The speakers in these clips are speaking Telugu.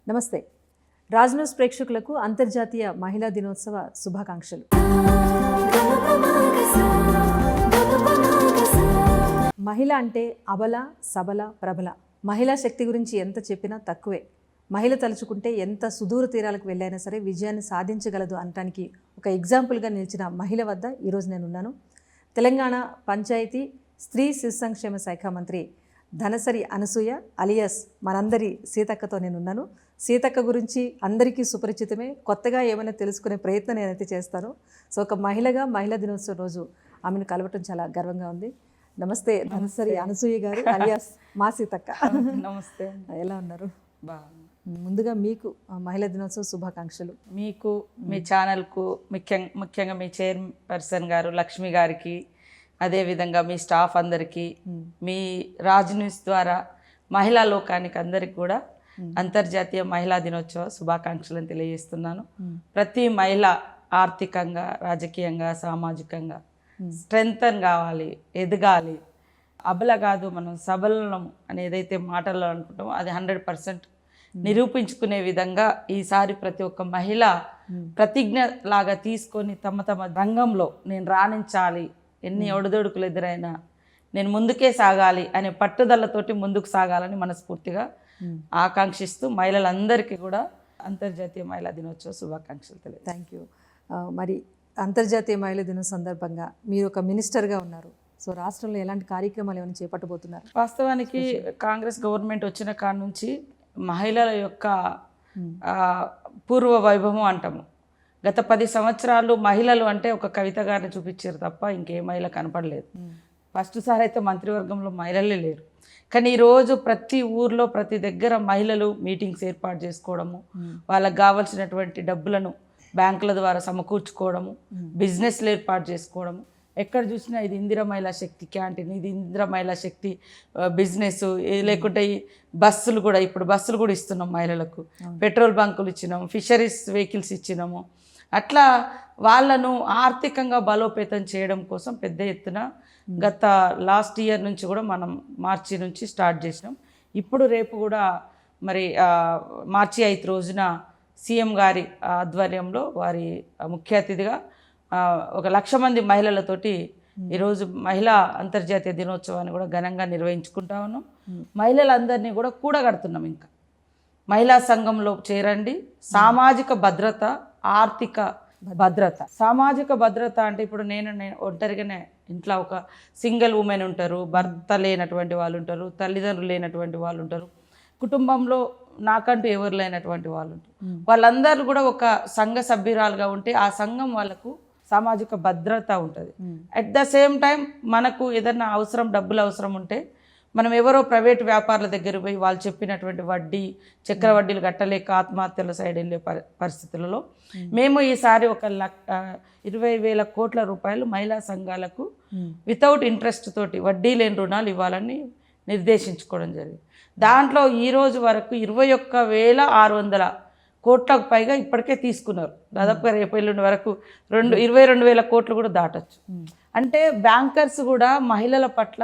నమస్తే. రాజ్ న్యూస్ ప్రేక్షకులకు అంతర్జాతీయ మహిళా దినోత్సవ శుభాకాంక్షలు. మహిళ అంటే అబల, సబల, ప్రబల. మహిళా శక్తి గురించి ఎంత చెప్పినా తక్కువే. మహిళ తలుచుకుంటే ఎంత సుదూర తీరాలకు వెళ్ళైనా సరే విజయాన్ని సాధించగలదు అనటానికి ఒక ఎగ్జాంపుల్గా నిలిచిన మహిళ వద్ద ఈరోజు నేను ఉన్నాను. తెలంగాణ పంచాయతీ స్త్రీ శిశు సంక్షేమ శాఖ మంత్రి ధనసరి అనసూయ అలియాస్ మనందరి సీతక్కతో నేనున్నాను. సీతక్క గురించి అందరికీ సుపరిచితమే. కొత్తగా ఏమైనా తెలుసుకునే ప్రయత్నం నేనైతే చేస్తాను. సో ఒక మహిళగా మహిళా దినోత్సవం రోజు ఆమెను కలవటం చాలా గర్వంగా ఉంది. నమస్తే ధనసరి అనసూయ గారు అలియాస్ మా సీతక్క. నమస్తే. ఎలా ఉన్నారు? ముందుగా మీకు మహిళా దినోత్సవ శుభాకాంక్షలు. మీకు, మీ ఛానల్కు, ముఖ్యంగా మీ చైర్పర్సన్ గారు లక్ష్మి గారికి, అదేవిధంగా మీ స్టాఫ్ అందరికీ, మీ రాజ్ న్యూస్ ద్వారా మహిళా లోకానికి అందరికి కూడా అంతర్జాతీయ మహిళా దినోత్సవ శుభాకాంక్షలను తెలియజేస్తున్నాను. ప్రతి మహిళ ఆర్థికంగా, రాజకీయంగా, సామాజికంగా స్ట్రెంగ్తన్ కావాలి, ఎదగాలి. అబల కాదు, మనం సబలం అని ఏదైతే మాటల్లో అనుకుంటామో అది 100% నిరూపించుకునే విధంగా ఈసారి ప్రతి ఒక్క మహిళ ప్రతిజ్ఞ లాగా తీసుకొని తమ తమ రంగంలో నేను రాణించాలి, ఎన్ని ఒడిదొడుకులు ఎదురైనా నేను ముందుకే సాగాలి అనే పట్టుదలతోటి ముందుకు సాగాలని మనస్ఫూర్తిగా ఆకాంక్షిస్తూ మహిళలందరికీ కూడా అంతర్జాతీయ మహిళా దినోత్సవ శుభాకాంక్షలు తెలియదు. Thank you. మరి అంతర్జాతీయ మహిళా దినోత్సవం సందర్భంగా మీరు ఒక మినిస్టర్గా ఉన్నారు. సో రాష్ట్రంలో ఎలాంటి కార్యక్రమాలు ఏమైనా చేపట్టబోతున్నారు? వాస్తవానికి కాంగ్రెస్ గవర్నమెంట్ వచ్చిన కాడ నుంచి మహిళల యొక్క పూర్వ వైభవం అంటాము. గత 10 సంవత్సరాలు మహిళలు అంటే ఒక కవిత గారిని చూపించారు తప్ప ఇంకే మహిళ కనపడలేదు. ఫస్ట్ సారి అయితే మంత్రివర్గంలో మహిళలే లేరు. కానీ ఈరోజు ప్రతి ఊర్లో ప్రతి దగ్గర మహిళలు మీటింగ్స్ ఏర్పాటు చేసుకోవడము, వాళ్ళకు కావాల్సినటువంటి డబ్బులను బ్యాంకుల ద్వారా సమకూర్చుకోవడము, బిజినెస్లు ఏర్పాటు చేసుకోవడము. ఎక్కడ చూసినా ఇది ఇందిరా మహిళా శక్తి క్యాంటీన్, ఇది ఇందిరా మహిళా శక్తి బిజినెస్, లేకుంటే ఈ బస్సులు కూడా, ఇప్పుడు బస్సులు కూడా ఇస్తున్నాం మహిళలకు, పెట్రోల్ బంకులు ఇచ్చినాము, ఫిషరీస్ వెహికల్స్ ఇచ్చినాము. అట్లా వాళ్ళను ఆర్థికంగా బలోపేతం చేయడం కోసం పెద్ద ఎత్తున గత లాస్ట్ ఇయర్ నుంచి కూడా మనం మార్చి నుంచి స్టార్ట్ చేసినాం. ఇప్పుడు రేపు కూడా మరి మార్చి 5 రోజున సీఎం గారి ఆధ్వర్యంలో వారి ముఖ్య అతిథిగా 1,00,000 మంది మహిళలతోటి ఈరోజు మహిళా అంతర్జాతీయ దినోత్సవాన్ని కూడా ఘనంగా నిర్వహించుకుంటా ఉన్నాం. మహిళలందరినీ కూడా కూడగడుతున్నాం. ఇంకా మహిళా సంఘంలో చేరండి. సామాజిక భద్రత, ఆర్థిక భద్రత. సామాజిక భద్రత అంటే ఇప్పుడు నేను ఒంటరిగానే ఇంట్లో ఒక సింగిల్ ఉమెన్ ఉంటారు, భర్త లేనటువంటి వాళ్ళు ఉంటారు, తల్లిదండ్రులు లేనటువంటి వాళ్ళు ఉంటారు, కుటుంబంలో నాకంటూ ఎవరు లేనటువంటి వాళ్ళు ఉంటారు. వాళ్ళందరూ కూడా ఒక సంఘ సభ్యురాలుగా ఉంటే ఆ సంఘం వాళ్ళకు సామాజిక భద్రత ఉంటుంది. అట్ ద సేమ్ టైం మనకు ఏదైనా అవసరం, డబ్బులు అవసరం ఉంటే మనం ఎవరో ప్రైవేట్ వ్యాపారుల దగ్గర పోయి వాళ్ళు చెప్పినటువంటి వడ్డీ, చక్ర వడ్డీలు కట్టలేక ఆత్మహత్యల సైడ్ వెళ్ళే పరిస్థితులలో మేము ఈసారి 20,000 కోట్ల రూపాయలు మహిళా సంఘాలకు వితౌట్ ఇంట్రెస్ట్ తోటి వడ్డీ లేని రుణాలు ఇవ్వాలని నిర్దేశించుకోవడం జరిగింది. దాంట్లో ఈరోజు వరకు 21,600 కోట్లకు పైగా ఇప్పటికే తీసుకున్నారు. దాదాపుగా రేపు ఎల్లుండి వరకు 22,000 కోట్లు కూడా దాటచ్చు. అంటే బ్యాంకర్స్ కూడా మహిళల పట్ల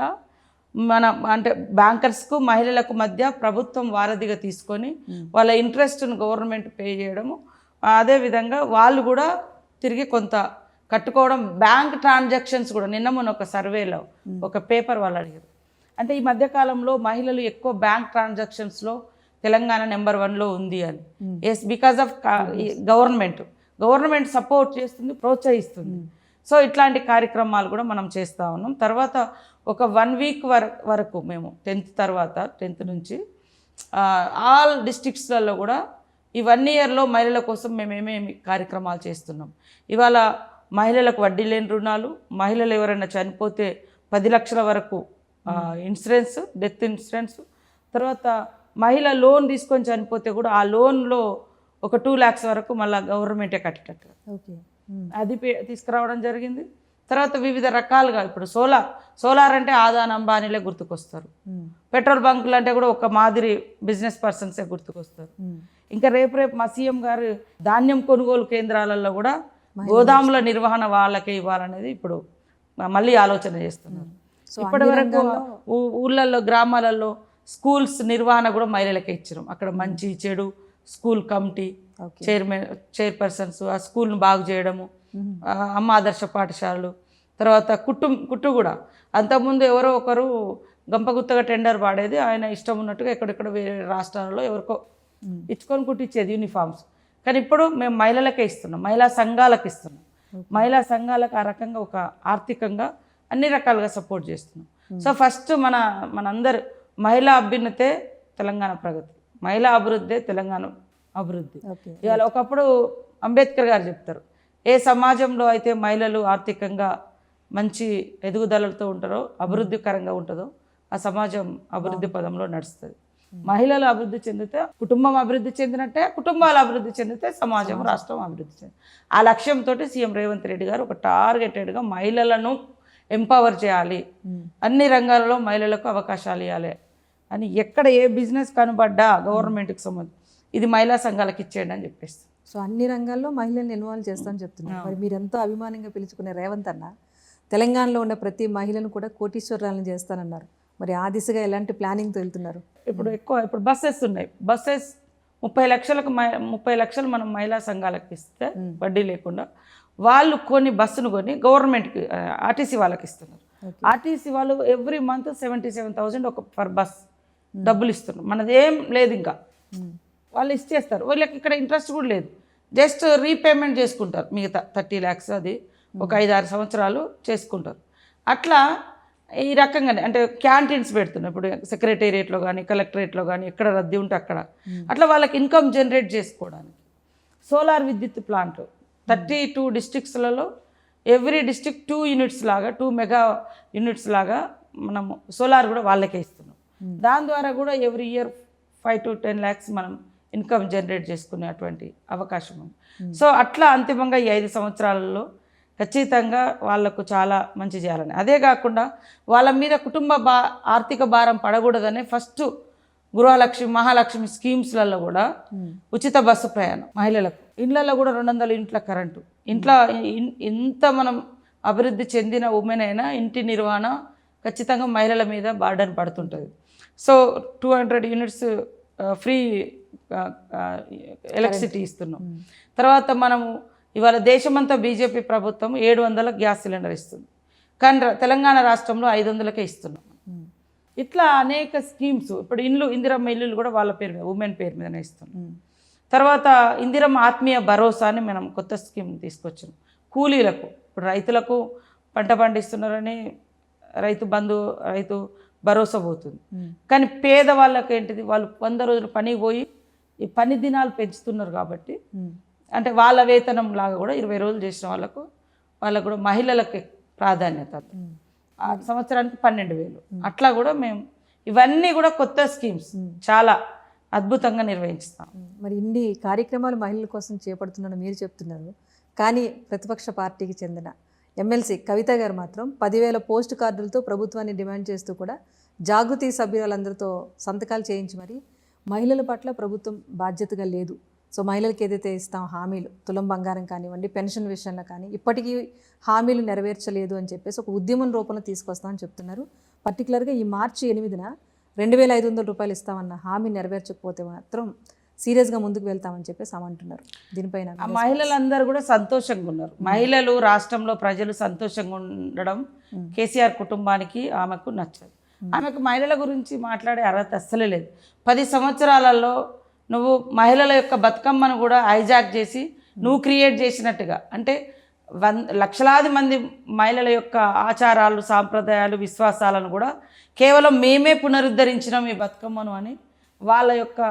అంటే బ్యాంకర్స్కు మహిళలకు మధ్య ప్రభుత్వం వారధిగా తీసుకొని వాళ్ళ ఇంట్రెస్ట్ను గవర్నమెంట్ పే చేయడము, అదేవిధంగా వాళ్ళు కూడా తిరిగి కొంత కట్టుకోవడం. బ్యాంక్ ట్రాన్సాక్షన్స్ కూడా నిన్న మొన్న ఒక సర్వేలో ఒక పేపర్ వాళ్ళు అడిగారు. అంటే ఈ మధ్యకాలంలో మహిళలు ఎక్కువ బ్యాంక్ ట్రాన్సాక్షన్స్లో తెలంగాణ నెంబర్ 1లో ఉంది అని. Yes, because of government support చేస్తుంది, ప్రోత్సహిస్తుంది. సో ఇట్లాంటి కార్యక్రమాలు కూడా మనం చేస్తూ ఉన్నాం. తర్వాత ఒక 1 వీక్ వరకు మేము 10th నుంచి ఆల్ డిస్ట్రిక్ట్స్లలో కూడా ఈ 1 ఇయర్లో మహిళల కోసం మేము ఏమేమి కార్యక్రమాలు చేస్తున్నాం. ఇవాళ మహిళలకు వడ్డీ లేని రుణాలు, మహిళలు ఎవరైనా చనిపోతే 10 లక్షల వరకు ఇన్సూరెన్స్, డెత్ ఇన్సూరెన్స్. తర్వాత మహిళ లోన్ తీసుకొని చనిపోతే కూడా ఆ లోన్లో ఒక 2 lakhs వరకు మళ్ళీ గవర్నమెంటే కట్టేటట్టు అది తీసుకురావడం జరిగింది. తర్వాత వివిధ రకాలుగా ఇప్పుడు సోలార్ అంటే ఆదాన్ అంబానీలే గుర్తుకొస్తారు. పెట్రోల్ బంకులు అంటే కూడా ఒక మాదిరి బిజినెస్ పర్సన్సే గుర్తుకొస్తారు. ఇంకా రేపు మా సీఎం గారు ధాన్యం కొనుగోలు కేంద్రాలలో కూడా గోదాముల నిర్వహణ వాళ్ళకే ఇవ్వాలనేది ఇప్పుడు మళ్ళీ ఆలోచన చేస్తున్నారు. ఇప్పటి వరకు ఊళ్ళల్లో, గ్రామాలలో స్కూల్స్ నిర్వహణ కూడా మహిళలకే ఇచ్చినాం. అక్కడ మంచి చెడు స్కూల్ కమిటీ ఓకే. చైర్పర్సన్స్, ఆ స్కూల్ను బాగు చేయడము, అమ్మ ఆదర్శ పాఠశాలలు, తర్వాత కుట్టు కూడా అంతకుముందు ఎవరో ఒకరు గంపగుత్తగా టెండర్ పాడేది, ఆయన ఇష్టం ఉన్నట్టుగా ఎక్కడెక్కడ వేరే రాష్ట్రాలలో ఎవరికో ఇచ్చుకొని కుట్టించేది యూనిఫామ్స్. కానీ ఇప్పుడు మేము మహిళలకే ఇస్తున్నాం, మహిళా సంఘాలకు ఇస్తున్నాం. మహిళా సంఘాలకు ఆ రకంగా ఒక ఆర్థికంగా అన్ని రకాలుగా సపోర్ట్ చేస్తున్నాం. సో ఫస్ట్ మనందరు మహిళా అభ్యున్నతే తెలంగాణ ప్రగతి, మహిళా అభివృద్ధే తెలంగాణ అభివృద్ధి. ఇవాళ ఒకప్పుడు అంబేద్కర్ గారు చెప్తారు, ఏ సమాజంలో అయితే మహిళలు ఆర్థికంగా మంచి ఎదుగుదలతో ఉంటారో, అభివృద్ధికరంగా ఉంటుందో ఆ సమాజం అభివృద్ధి పదంలో నడుస్తుంది. మహిళలు అభివృద్ధి చెందితే కుటుంబం అభివృద్ధి చెందినట్టే, కుటుంబాలు అభివృద్ధి చెందితే సమాజం, రాష్ట్రం అభివృద్ధి చెంది. ఆ లక్ష్యంతో సీఎం రేవంత్ రెడ్డి గారు ఒక టార్గెటెడ్గా మహిళలను ఎంపవర్ చేయాలి, అన్ని రంగాలలో మహిళలకు అవకాశాలు ఇవ్వాలి అని, ఎక్కడ ఏ బిజినెస్ కనబడ్డా గవర్నమెంట్కి సంబంధించి ఇది మహిళా సంఘాలకు ఇచ్చేయండి అని చెప్పేస్తాం. సో అన్ని రంగాల్లో మహిళల్ని ఇన్వాల్వ్ చేస్తామని చెప్తున్నారు. మరి మీరు ఎంతో అభిమానంగా పిలుచుకునే రేవంత్ అన్న తెలంగాణలో ఉన్న ప్రతి మహిళను కూడా కోటీశ్వరాలను చేస్తానన్నారు. మరి ఆ దిశగా ఎలాంటి ప్లానింగ్తో వెళ్తున్నారు? ఇప్పుడు బస్సెస్ ఉన్నాయి, బస్సెస్ 30 లక్షలు మనం మహిళా సంఘాలకు ఇస్తే వడ్డీ లేకుండా వాళ్ళు కొన్ని బస్సును కొని గవర్నమెంట్కి ఆర్టీసీ వాళ్ళకి ఇస్తున్నారు. ఆర్టీసీ వాళ్ళు ఎవ్రీ మంత్ 77,000 ఒక పర్ బస్ డబ్బులు ఇస్తున్నారు. మనది ఏం లేదు, ఇంకా వాళ్ళు ఇచ్చేస్తారు. వాళ్ళకి ఇక్కడ ఇంట్రెస్ట్ కూడా లేదు, జస్ట్ రీపేమెంట్ చేసుకుంటారు. మిగతా 30 lakhs అది ఒక 5-6 సంవత్సరాలు చేసుకుంటారు. అట్లా ఈ రకంగానే అంటే క్యాంటీన్స్ పెడుతున్నాయి ఇప్పుడు సెక్రటేరియట్లో కానీ కలెక్టరేట్లో కానీ ఎక్కడ రద్దీ ఉంటే అక్కడ, అట్లా వాళ్ళకి ఇన్కమ్ జనరేట్ చేసుకోవడానికి. సోలార్ విద్యుత్ ప్లాంట్లు 32 డిస్ట్రిక్ట్స్లలో ఎవ్రీ డిస్ట్రిక్ట్ 2 యూనిట్స్ లాగా 2 మెగా యూనిట్స్ లాగా మనము సోలార్ కూడా వాళ్ళకే ఇస్తున్నాం. దాని ద్వారా కూడా ఎవ్రీ ఇయర్ 5 to 10 lakhs మనం ఇన్కమ్ జనరేట్ చేసుకునేటువంటి అవకాశం ఉంది. సో అట్లా అంతిమంగా ఈ 5 సంవత్సరాలలో ఖచ్చితంగా వాళ్లకు చాలా మంచి చేయాలని, అదే కాకుండా వాళ్ళ మీద ఆర్థిక భారం పడకూడదనే ఫస్ట్ గృహలక్ష్మి, మహాలక్ష్మి స్కీమ్స్లలో కూడా ఉచిత బస్సు ప్రయాణం మహిళలకు, ఇండ్లలో కూడా 200 యూనిట్ల కరెంటు. ఇంట్లో ఎంత మనం అభివృద్ధి చెందిన ఉమెన్ అయినా ఇంటి నిర్వహణ ఖచ్చితంగా మహిళల మీద బర్డన్ పడుతుంటుంది. సో 200 యూనిట్స్ ఫ్రీ ఎలక్ట్రిసిటీ ఇస్తున్నాం. తర్వాత మనము ఇవాళ దేశమంతా బీజేపీ ప్రభుత్వం 700 గ్యాస్ సిలిండర్ ఇస్తుంది, కానీ తెలంగాణ రాష్ట్రంలో 500కే ఇస్తున్నాం. ఇట్లా అనేక స్కీమ్స్. ఇప్పుడు ఇందిరమ్మ ఇల్లులు కూడా వాళ్ళ పేరు మీద, ఉమెన్ పేరు మీదనే ఇస్తున్నాం. తర్వాత ఇందిరమ్మ ఆత్మీయ భరోసా అని మనం కొత్త స్కీమ్ తీసుకొచ్చాం కూలీలకు. ఇప్పుడు రైతులకు పంట పండిస్తున్నారని రైతు భరోసా పోతుంది, కానీ పేదవాళ్ళకి ఏంటిది, వాళ్ళు 100 రోజులు పనికి పోయి ఈ పని దినాలు పెంచుతున్నారు కాబట్టి, అంటే వాళ్ళ వేతనం లాగా కూడా 20 రోజులు చేసిన వాళ్ళకు కూడా మహిళలకు ప్రాధాన్యత, సంవత్సరానికి 12,000 అట్లా కూడా మేము ఇవన్నీ కూడా కొత్త స్కీమ్స్ చాలా అద్భుతంగా నిర్వహిస్తాం. మరి ఇన్ని కార్యక్రమాలు మహిళల కోసం చేపడుతున్నాను మీరు చెప్తున్నారు, కానీ ప్రతిపక్ష పార్టీకి చెందిన ఎమ్మెల్సీ కవిత గారు మాత్రం 10,000 పోస్ట్ కార్డులతో ప్రభుత్వాన్ని డిమాండ్ చేస్తూ కూడా జాగృతి సభ్యులందరితో సంతకాలు చేయించి మరి మహిళల పట్ల ప్రభుత్వం బాధ్యతగా లేదు. సో మహిళలకు ఏదైతే ఇస్తాం హామీలు, తులం బంగారం కానివ్వండి, పెన్షన్ విషయంలో కానీ ఇప్పటికీ హామీలు నెరవేర్చలేదు అని చెప్పేసి ఒక ఉద్యమం రూపంలో తీసుకొస్తామని చెప్తున్నారు. పర్టికులర్గా ఈ March 8న 2,500 రూపాయలు ఇస్తామన్న హామీ నెరవేర్చకపోతే మాత్రం సీరియస్గా ముందుకు వెళ్తామని చెప్పేసి అంటున్నారు. దీనిపైన మహిళలందరూ కూడా సంతోషంగా ఉన్నారు. మహిళలు, రాష్ట్రంలో ప్రజలు సంతోషంగా ఉండడం కేసీఆర్ కుటుంబానికి ఆమెకు నచ్చదు. ఆమెకు మహిళల గురించి మాట్లాడే అర్హత అస్సలే లేదు. 10 సంవత్సరాలలో నువ్వు మహిళల యొక్క బతుకమ్మను కూడా హైజాక్ చేసి నువ్వు క్రియేట్ చేసినట్టుగా, అంటే లక్షలాది మంది మహిళల యొక్క ఆచారాలు, సాంప్రదాయాలు, విశ్వాసాలను కూడా కేవలం మేమే పునరుద్ధరించినాం ఈ బతుకమ్మను అని వాళ్ళ యొక్క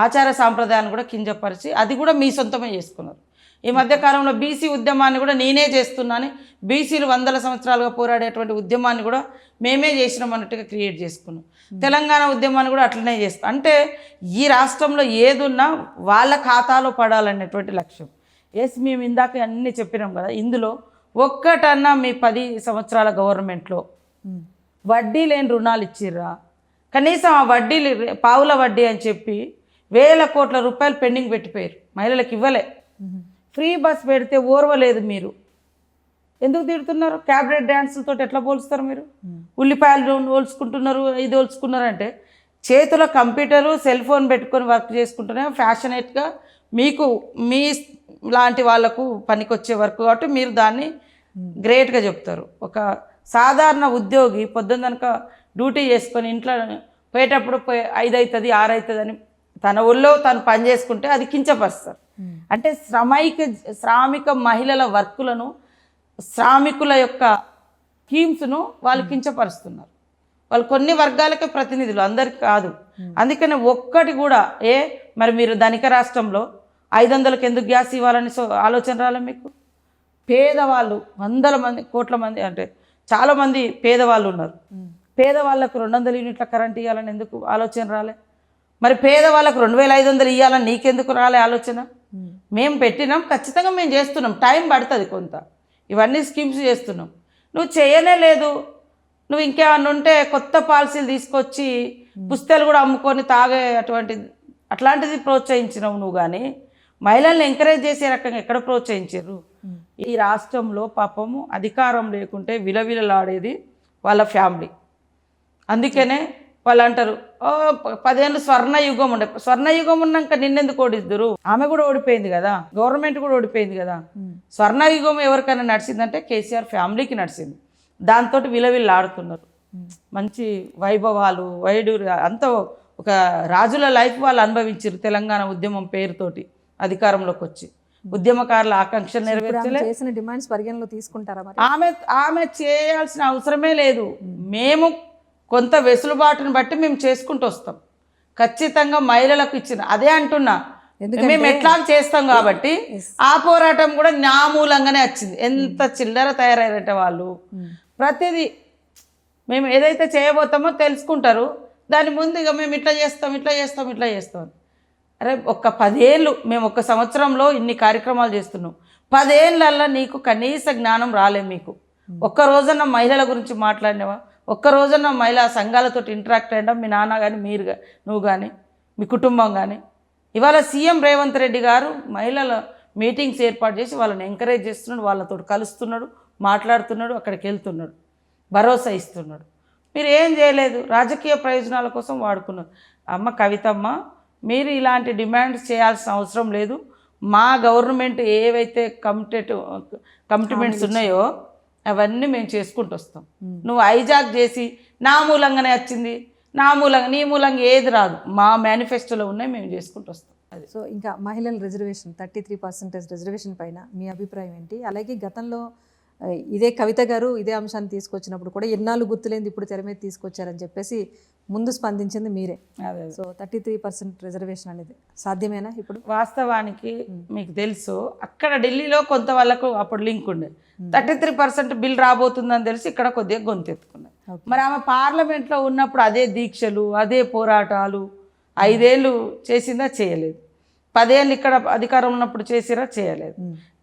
ఆచార సాంప్రదాయాన్ని కూడా కించపరిచి అది కూడా మీ సొంతమే చేసుకున్నారు. ఈ మధ్యకాలంలో బీసీ ఉద్యమాన్ని కూడా నేనే చేస్తున్నాను, బీసీలు 100 సంవత్సరాలుగా పోరాడేటువంటి ఉద్యమాన్ని కూడా మేమే చేసినాం అన్నట్టుగా క్రియేట్ చేసుకున్నాం. తెలంగాణ ఉద్యమాన్ని కూడా అట్లనే చేస్తాం. అంటే ఈ రాష్ట్రంలో ఏదున్నా వాళ్ళ ఖాతాలో పడాలనేటువంటి లక్ష్యం. మేము ఇందాక అన్నీ చెప్పినాం కదా, ఇందులో ఒక్కటన్నా మీ 10 సంవత్సరాల గవర్నమెంట్లో వడ్డీ లేని రుణాలు ఇచ్చిర్రా? కనీసం ఆ వడ్డీలు పావుల వడ్డీ అని చెప్పి 1,000 కోట్ల రూపాయలు పెండింగ్ పెట్టిపోయారు, మహిళలకు ఇవ్వలే. ఫ్రీ బస్ పెడితే ఓర్వలేదు. మీరు ఎందుకు తిడుతున్నారు? క్యాబరెట్ డ్యాన్సులతో ఎట్లా పోల్స్తారు మీరు? ఉల్లిపాయలు పోల్చుకుంటున్నారు, ఇది పోల్చుకున్నారు అంటే చేతిలో కంప్యూటరు సెల్ ఫోన్ పెట్టుకొని వర్క్ చేసుకుంటూనే ఫ్యాషనేట్గా మీకు మీ లాంటి వాళ్ళకు పనికొచ్చే వర్క్ కాబట్టి మీరు దాన్ని గ్రేట్గా చెప్తారు. ఒక సాధారణ ఉద్యోగి పొద్దున్న కనుక డ్యూటీ చేసుకొని ఇంట్లో పోయేటప్పుడు 5 అవుతుంది 6 అవుతుంది అని తన ఊళ్ళో తను పని చేసుకుంటే అది కించపరుస్తారు. అంటే శ్రామిక మహిళల వర్కులను, శ్రామికుల యొక్క స్కీమ్స్ను వాళ్ళు కించపరుస్తున్నారు. వాళ్ళు కొన్ని వర్గాలకే ప్రతినిధులు, అందరికి కాదు. అందుకని ఒక్కటి కూడా మరి మీరు ధనిక రాష్ట్రంలో 500కి ఎందుకు గ్యాస్ ఇవ్వాలని ఆలోచన రాలే మీకు? పేదవాళ్ళు వందల మంది, కోట్ల మంది, అంటే చాలామంది పేదవాళ్ళు ఉన్నారు. పేదవాళ్ళకు 200 యూనిట్ల కరెంట్ ఇవ్వాలని ఎందుకు ఆలోచన రాలే? మరి పేదవాళ్ళకు 2500 ఇవ్వాలని నీకెందుకు రాలే ఆలోచన? మేము పెట్టినాం, ఖచ్చితంగా మేము చేస్తున్నాం, టైం పడుతుంది కొంత, ఇవన్నీ స్కీమ్స్ చేస్తున్నాం. నువ్వు చేయనే లేదు. నువ్వు ఇంకేమన్నా ఉంటే కొత్త పాలసీలు తీసుకొచ్చి పుస్తకాలు కూడా అమ్ముకొని తాగే అట్లాంటిది ప్రోత్సహించినావు నువ్వు. కానీ మహిళల్ని ఎంకరేజ్ చేసే రకంగా ఎక్కడ ప్రోత్సహించారు? ఈ రాష్ట్రంలో పాపము అధికారం లేకుంటే విలవిలలాడేది వాళ్ళ ఫ్యామిలీ. అందుకనే వాళ్ళు అంటారు 10 ఏళ్ళు స్వర్ణయుగం ఉండే. స్వర్ణయుగం ఉన్నాక నిన్నెందుకు ఓడిద్దరు? ఆమె కూడా ఓడిపోయింది కదా, గవర్నమెంట్ కూడా ఓడిపోయింది కదా. స్వర్ణయుగం ఎవరికైనా నడిచిందంటే కేసీఆర్ ఫ్యామిలీకి నడిచింది. దాంతో విలవిల్లాడుతున్నారు. మంచి వైభవాలు, వైడూరు అంతా ఒక రాజుల లైఫ్ వాళ్ళు అనుభవించారు. తెలంగాణ ఉద్యమం పేరుతోటి అధికారంలోకి వచ్చి ఉద్యమకారుల ఆకాంక్షలు నెరవేర్చలే. చేసిన డిమాండ్స్ పరిగణలో తీసుకుంటారా? ఆమె చేయాల్సిన అవసరమే లేదు. మేము కొంత వెసులుబాటును బట్టి మేము చేసుకుంటూ వస్తాం. ఖచ్చితంగా మహిళలకు ఇచ్చిన అదే అంటున్నా, మేము ఎట్లా చేస్తాం కాబట్టి ఆ పోరాటం కూడా నా మూలంగానే వచ్చింది. ఎంత చిల్లర తయారయ్యారంటే వాళ్ళు ప్రతిదీ మేము ఏదైతే చేయబోతామో తెలుసుకుంటారు. దాని ముందు ఇక మేము ఇట్లా చేస్తాం. అరే ఒక్క 10 ఏళ్ళు, మేము 1 సంవత్సరంలో ఇన్ని కార్యక్రమాలు చేస్తున్నాం. 10 ఏళ్ళల్లో నీకు కనీస జ్ఞానం రాలే. మీకు ఒక్క రోజున మహిళల గురించి మాట్లాడినవా? ఒక్క రోజున మహిళా సంఘాలతో ఇంటరాక్ట్ అయ్యడం మీ నాన్న కానీ నువ్వు కానీ మీ కుటుంబం కానీ? ఇవాళ సీఎం రేవంత్ రెడ్డి గారు మహిళల మీటింగ్స్ ఏర్పాటు చేసి వాళ్ళని ఎంకరేజ్ చేస్తున్నాడు, వాళ్ళతో కలుస్తున్నాడు, మాట్లాడుతున్నాడు, అక్కడికి వెళ్తున్నాడు, భరోసా ఇస్తున్నాడు. మీరు ఏం చేయలేదు, రాజకీయ ప్రయోజనాల కోసం వాడుకున్నారు. అమ్మ కవితమ్మ, మీరు ఇలాంటి డిమాండ్స్ చేయాల్సిన అవసరం లేదు. మా గవర్నమెంట్ ఏవైతే కమిట్మెంట్స్ ఉన్నాయో అవన్నీ మేము చేసుకుంటూ వస్తాం. నువ్వు హైజాక్ చేసి నా మూలంగానే వచ్చింది, నీ మూలంగా ఏది రాదు, మా మేనిఫెస్టోలో ఉన్నాయి, మేము చేసుకుంటూ వస్తాం. అది. సో ఇంకా మహిళల రిజర్వేషన్ 33% రిజర్వేషన్ పైన మీ అభిప్రాయం ఏంటి? అలాగే గతంలో ఇదే కవిత గారు ఇదే అంశాన్ని తీసుకొచ్చినప్పుడు కూడా ఎన్నాళ్ళు గుర్తులేంది ఇప్పుడు తెర మీద తీసుకొచ్చారని చెప్పేసి ముందు స్పందించింది మీరే. సో 33% రిజర్వేషన్ అనేది సాధ్యమేనా ఇప్పుడు? వాస్తవానికి మీకు తెలుసు, అక్కడ ఢిల్లీలో కొంత వాళ్ళకు అప్పుడు లింక్ ఉండే 33% బిల్ రాబోతుందని తెలిసి ఇక్కడ కొద్దిగా గొంతెత్తుకున్నారు. మరి ఆమె పార్లమెంట్లో ఉన్నప్పుడు అదే దీక్షలు, అదే పోరాటాలు 5 ఏళ్ళు చేసిందా? చేయలేదు. 10 ఏళ్ళు ఇక్కడ అధికారం ఉన్నప్పుడు చేసిరా? చేయలేదు.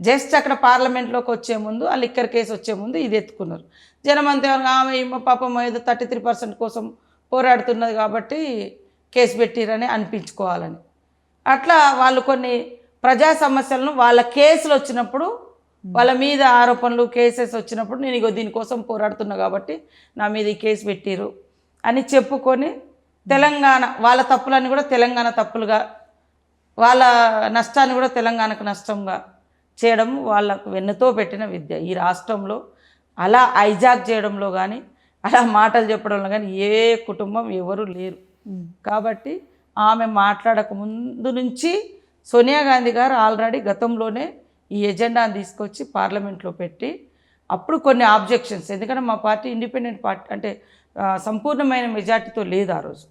జస్ట్ అక్కడ పార్లమెంట్లోకి వచ్చే ముందు, ఆ లిక్కర్ కేసు వచ్చే ముందు ఇది ఎత్తుకున్నారు. జనమంతా ఆమె పాపం ఏదో 33% కోసం పోరాడుతున్నది కాబట్టి కేసు పెట్టిరని అనిపించుకోవాలని, అట్లా వాళ్ళు కొన్ని ప్రజా సమస్యలను వాళ్ళ కేసులు వచ్చినప్పుడు, వాళ్ళ మీద ఆరోపణలు కేసెస్ వచ్చినప్పుడు నేను ఇగో దీనికోసం పోరాడుతున్నా కాబట్టి నా మీద ఈ కేసు పెట్టిరు అని చెప్పుకొని తెలంగాణ వాళ్ళ తప్పులన్నీ కూడా తెలంగాణ తప్పులుగా, వాళ్ళ నష్టాన్ని కూడా తెలంగాణకు నష్టంగా చేయడం వాళ్ళకు వెన్నుతో పెట్టిన విద్య. ఈ రాష్ట్రంలో అలా హైజాక్ చేయడంలో కానీ, అలా మాటలు చెప్పడంలో కానీ ఏ కుటుంబం ఎవరు లేరు. కాబట్టి ఆమె మాట్లాడక ముందు నుంచి సోనియా గాంధీ గారు ఆల్రెడీ గతంలోనే ఈ ఎజెండాను తీసుకొచ్చి పార్లమెంట్లో పెట్టి, అప్పుడు కొన్ని ఆబ్జెక్షన్స్, ఎందుకంటే మా పార్టీ ఇండిపెండెంట్ పార్టీ అంటే సంపూర్ణమైన మెజార్టీతో లేదు ఆ రోజు,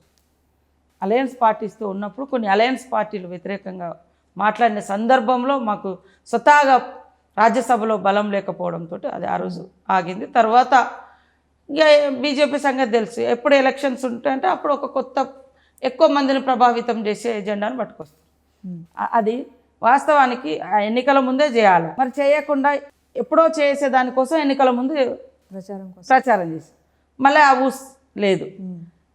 అలయన్స్ పార్టీస్తో ఉన్నప్పుడు కొన్ని అలయన్స్ పార్టీలు వ్యతిరేకంగా మాట్లాడిన సందర్భంలో మాకు స్వతహాగా రాజ్యసభలో బలం లేకపోవడంతో అది ఆ రోజు ఆగింది. తర్వాత ఇక బీజేపీ సంగతి తెలుసు, ఎప్పుడు ఎలక్షన్స్ ఉంటాయంటే అప్పుడు ఒక ఎక్కువ మందిని ప్రభావితం చేసే ఎజెండాను పట్టుకొస్తారు. అది వాస్తవానికి ఎన్నికల ముందే చేయాలి. మరి చేయకుండా ఎప్పుడో చేసే దానికోసం ఎన్నికల ముందు ప్రచారం చేసి మళ్ళీ ఆ ఊస్ లేదు.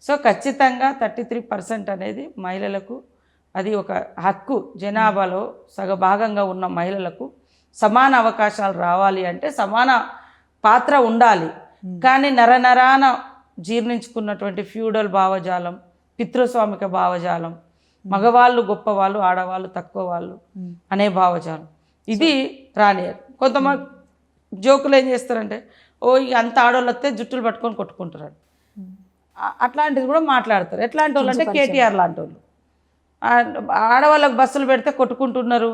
సో ఖచ్చితంగా 33% అనేది మహిళలకు అది ఒక హక్కు. జనాభాలో సగభాగంగా ఉన్న మహిళలకు సమాన అవకాశాలు రావాలి అంటే సమాన పాత్ర ఉండాలి. కానీ నరనరాన జీర్ణించుకున్నటువంటి ఫ్యూడల్ భావజాలం, పితృస్వామిక భావజాలం, మగవాళ్ళు గొప్పవాళ్ళు, ఆడవాళ్ళు తక్కువ వాళ్ళు అనే భావజాలం, ఇది రానియరు. కొంతమంది జోకులు ఏం చేస్తారంటే, ఓ ఇక అంత ఆడవాళ్ళు వస్తే జుట్టులు పట్టుకొని కొట్టుకుంటారు, అట్లాంటిది కూడా మాట్లాడతారు. ఎట్లాంటి వాళ్ళు అంటే కేటీఆర్ లాంటి వాళ్ళు. ఆడవాళ్ళకి బస్సులు పెడితే కొట్టుకుంటున్నారు,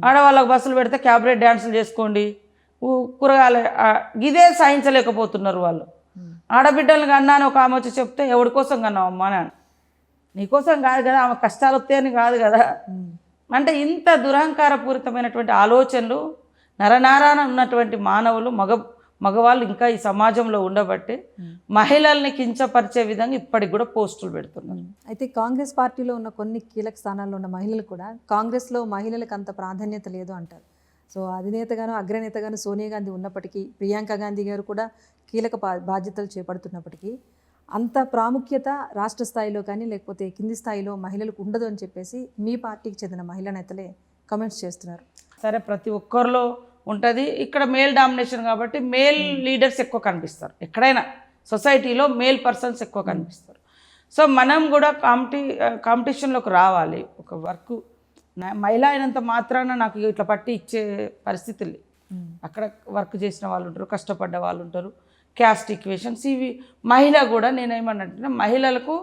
ఆడవాళ్ళకి బస్సులు పెడితే క్యాబరెట్ డ్యాన్సులు చేసుకోండి, కూరగాయలు ఇదే సాధించలేకపోతున్నారు వాళ్ళు. ఆడబిడ్డలను కన్నా అని ఒక ఆమె వచ్చి చెప్తే ఎవరి కోసం కన్నావమ్మా అని, నీకోసం కాదు కదా, ఆమె కష్టాలు వస్తాయని కాదు కదా. అంటే ఇంత దురహంకారపూరితమైనటువంటి ఆలోచనలు నరనారాన ఉన్నటువంటి మానవులు మగవాళ్ళు ఇంకా ఈ సమాజంలో ఉండబట్టి మహిళల్ని కించపరిచే విధంగా ఇప్పటికి కూడా పోస్టులు పెడుతున్నారు. అయితే కాంగ్రెస్ పార్టీలో ఉన్న కొన్ని కీలక స్థానాల్లో ఉన్న మహిళలు కూడా కాంగ్రెస్లో మహిళలకు అంత ప్రాధాన్యత లేదు అంటారు. సో అధినేతగాను అగ్రనేతగాను సోనియా గాంధీ ఉన్నప్పటికీ, ప్రియాంక గాంధీ గారు కూడా కీలక బాధ్యతలు చేపడుతున్నప్పటికీ అంత ప్రాముఖ్యత రాష్ట్ర స్థాయిలో కానీ లేకపోతే కింది స్థాయిలో మహిళలకు ఉండదు అని చెప్పేసి మీ పార్టీకి చెందిన మహిళా నేతలే కమెంట్స్ చేస్తున్నారు. సరే, ప్రతి ఒక్కరిలో ఉంటుంది. ఇక్కడ మేల్ డామినేషన్ కాబట్టి మేల్ లీడర్స్ ఎక్కువ కనిపిస్తారు. ఎక్కడైనా సొసైటీలో మేల్ పర్సన్స్ ఎక్కువ కనిపిస్తారు. సో మనం కూడా కాంపిటీషన్లోకి రావాలి. ఒక వర్క్ మహిళ అయినంత మాత్రాన నాకు ఇట్లా పట్టి ఇచ్చే పరిస్థితి లేదు. అక్కడ వర్క్ చేసిన వాళ్ళు ఉంటారు, కష్టపడ్డ వాళ్ళు ఉంటారు, క్యాస్ట్ ఈక్వేషన్స్ ఇవి. మహిళ కూడా నేనేమన్నట్టు, మహిళలకు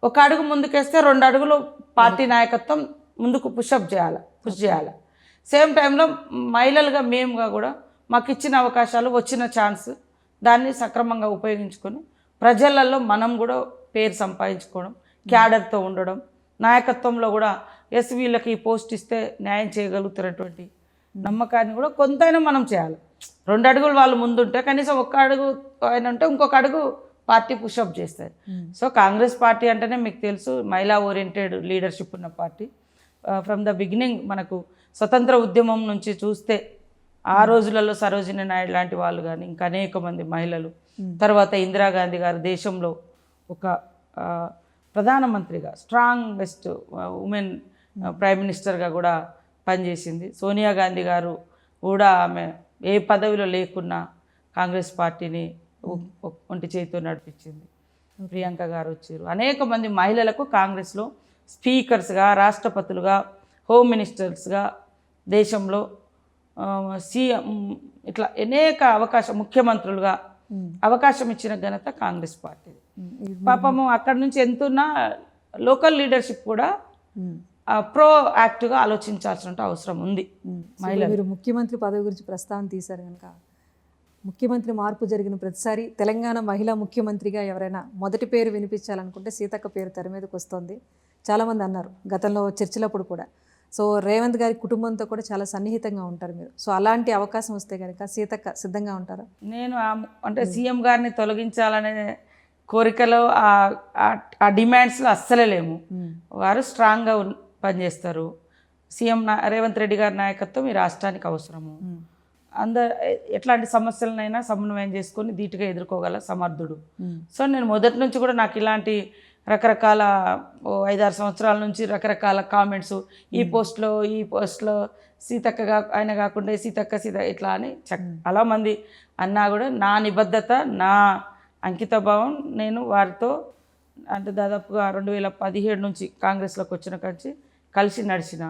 ఒక అడుగు ముందుకేస్తే 2 అడుగులు పార్టీ నాయకత్వం ముందుకు పుష్ చేయాలి. సేమ్ టైంలో మహిళలుగా మేముగా కూడా మాకు ఇచ్చిన అవకాశాలు, వచ్చిన ఛాన్స్ దాన్ని సక్రమంగా ఉపయోగించుకొని ప్రజలలో మనం కూడా పేరు సంపాదించుకోవడం, క్యాడర్తో ఉండడం, నాయకత్వంలో కూడా ఎస్ వీళ్ళకి ఈ పోస్ట్ ఇస్తే న్యాయం చేయగలుగుతున్నటువంటి నమ్మకాన్ని కూడా కొంతైనా మనం చేయాలి. 2 అడుగులు వాళ్ళు ముందుంటే కనీసం 1 అడుగు ఆయన ఉంటే ఇంకొక అడుగు పార్టీ పుషప్ చేస్తుంది. సో కాంగ్రెస్ పార్టీ అంటేనే మీకు తెలుసు మహిళా ఓరియంటెడ్ లీడర్షిప్ ఉన్న పార్టీ. ఫ్రమ్ ద బిగినింగ్ మనకు స్వతంత్ర ఉద్యమం నుంచి చూస్తే ఆ రోజులలో సరోజిని నాయుడు లాంటి వాళ్ళు కానీ ఇంకా అనేక మంది మహిళలు, తర్వాత ఇందిరాగాంధీ గారు దేశంలో ఒక ప్రధానమంత్రిగా స్ట్రాంగెస్ట్ ఉమెన్ ప్రైమ్ మినిస్టర్గా కూడా పనిచేసింది. సోనియా గాంధీ గారు కూడా ఆమె ఏ పదవిలో లేకున్నా కాంగ్రెస్ పార్టీని ఒంటి చేతితో నడిపించింది. ప్రియాంక గారు వచ్చారు. అనేక మంది మహిళలకు కాంగ్రెస్లో స్పీకర్స్గా, రాష్ట్రపతులుగా, హోమ్ మినిస్టర్స్గా, దేశంలో సీఎం ఇట్లా అనేక ముఖ్యమంత్రులుగా అవకాశం ఇచ్చిన ఘనత కాంగ్రెస్ పార్టీ. పాపము అక్కడి నుంచి ఎంతున్నా లోకల్ లీడర్షిప్ కూడా ప్రో యాక్టివ్గా ఆలోచించాల్సిన అవసరం ఉంది. మీరు ముఖ్యమంత్రి పదవి గురించి ప్రస్తావన తీశారు కనుక, ముఖ్యమంత్రి మార్పు జరిగిన ప్రతిసారి తెలంగాణ మహిళా ముఖ్యమంత్రిగా ఎవరైనా మొదటి పేరు వినిపించాలనుకుంటే సీతక్క పేరు తెర మీదకి వస్తుంది. చాలామంది అన్నారు గతంలో చర్చలప్పుడు కూడా. సో రేవంత్ గారి కుటుంబంతో కూడా చాలా సన్నిహితంగా ఉంటారు మీరు. సో అలాంటి అవకాశం వస్తే కనుక సీతక్క సిద్ధంగా ఉంటారా? నేను అంటే సీఎం గారిని తొలగించాలనే కోరికలో ఆ డిమాండ్స్లో అస్సలే లేము. వారు స్ట్రాంగ్గా పనిచేస్తారు. సీఎం రేవంత్ రెడ్డి గారి నాయకత్వం ఈ రాష్ట్రానికి అవసరము. ఎట్లాంటి సమస్యలనైనా సమన్వయం చేసుకొని ధీటుగా ఎదుర్కోగల సమర్థుడు. సో నేను మొదటి నుంచి కూడా నాకు ఇలాంటి రకరకాల 5-6 సంవత్సరాల నుంచి రకరకాల కామెంట్స్, ఈ పోస్ట్లో సీతక్కగా ఆయన కాకుండా సీతక్క ఇట్లా అని చాలా మంది అన్నా కూడా నా నిబద్ధత, నా అంకితభావం, నేను వారితో అంటే దాదాపుగా 2017 నుంచి కాంగ్రెస్లోకి వచ్చిన కంచి కలిసి నడిచిన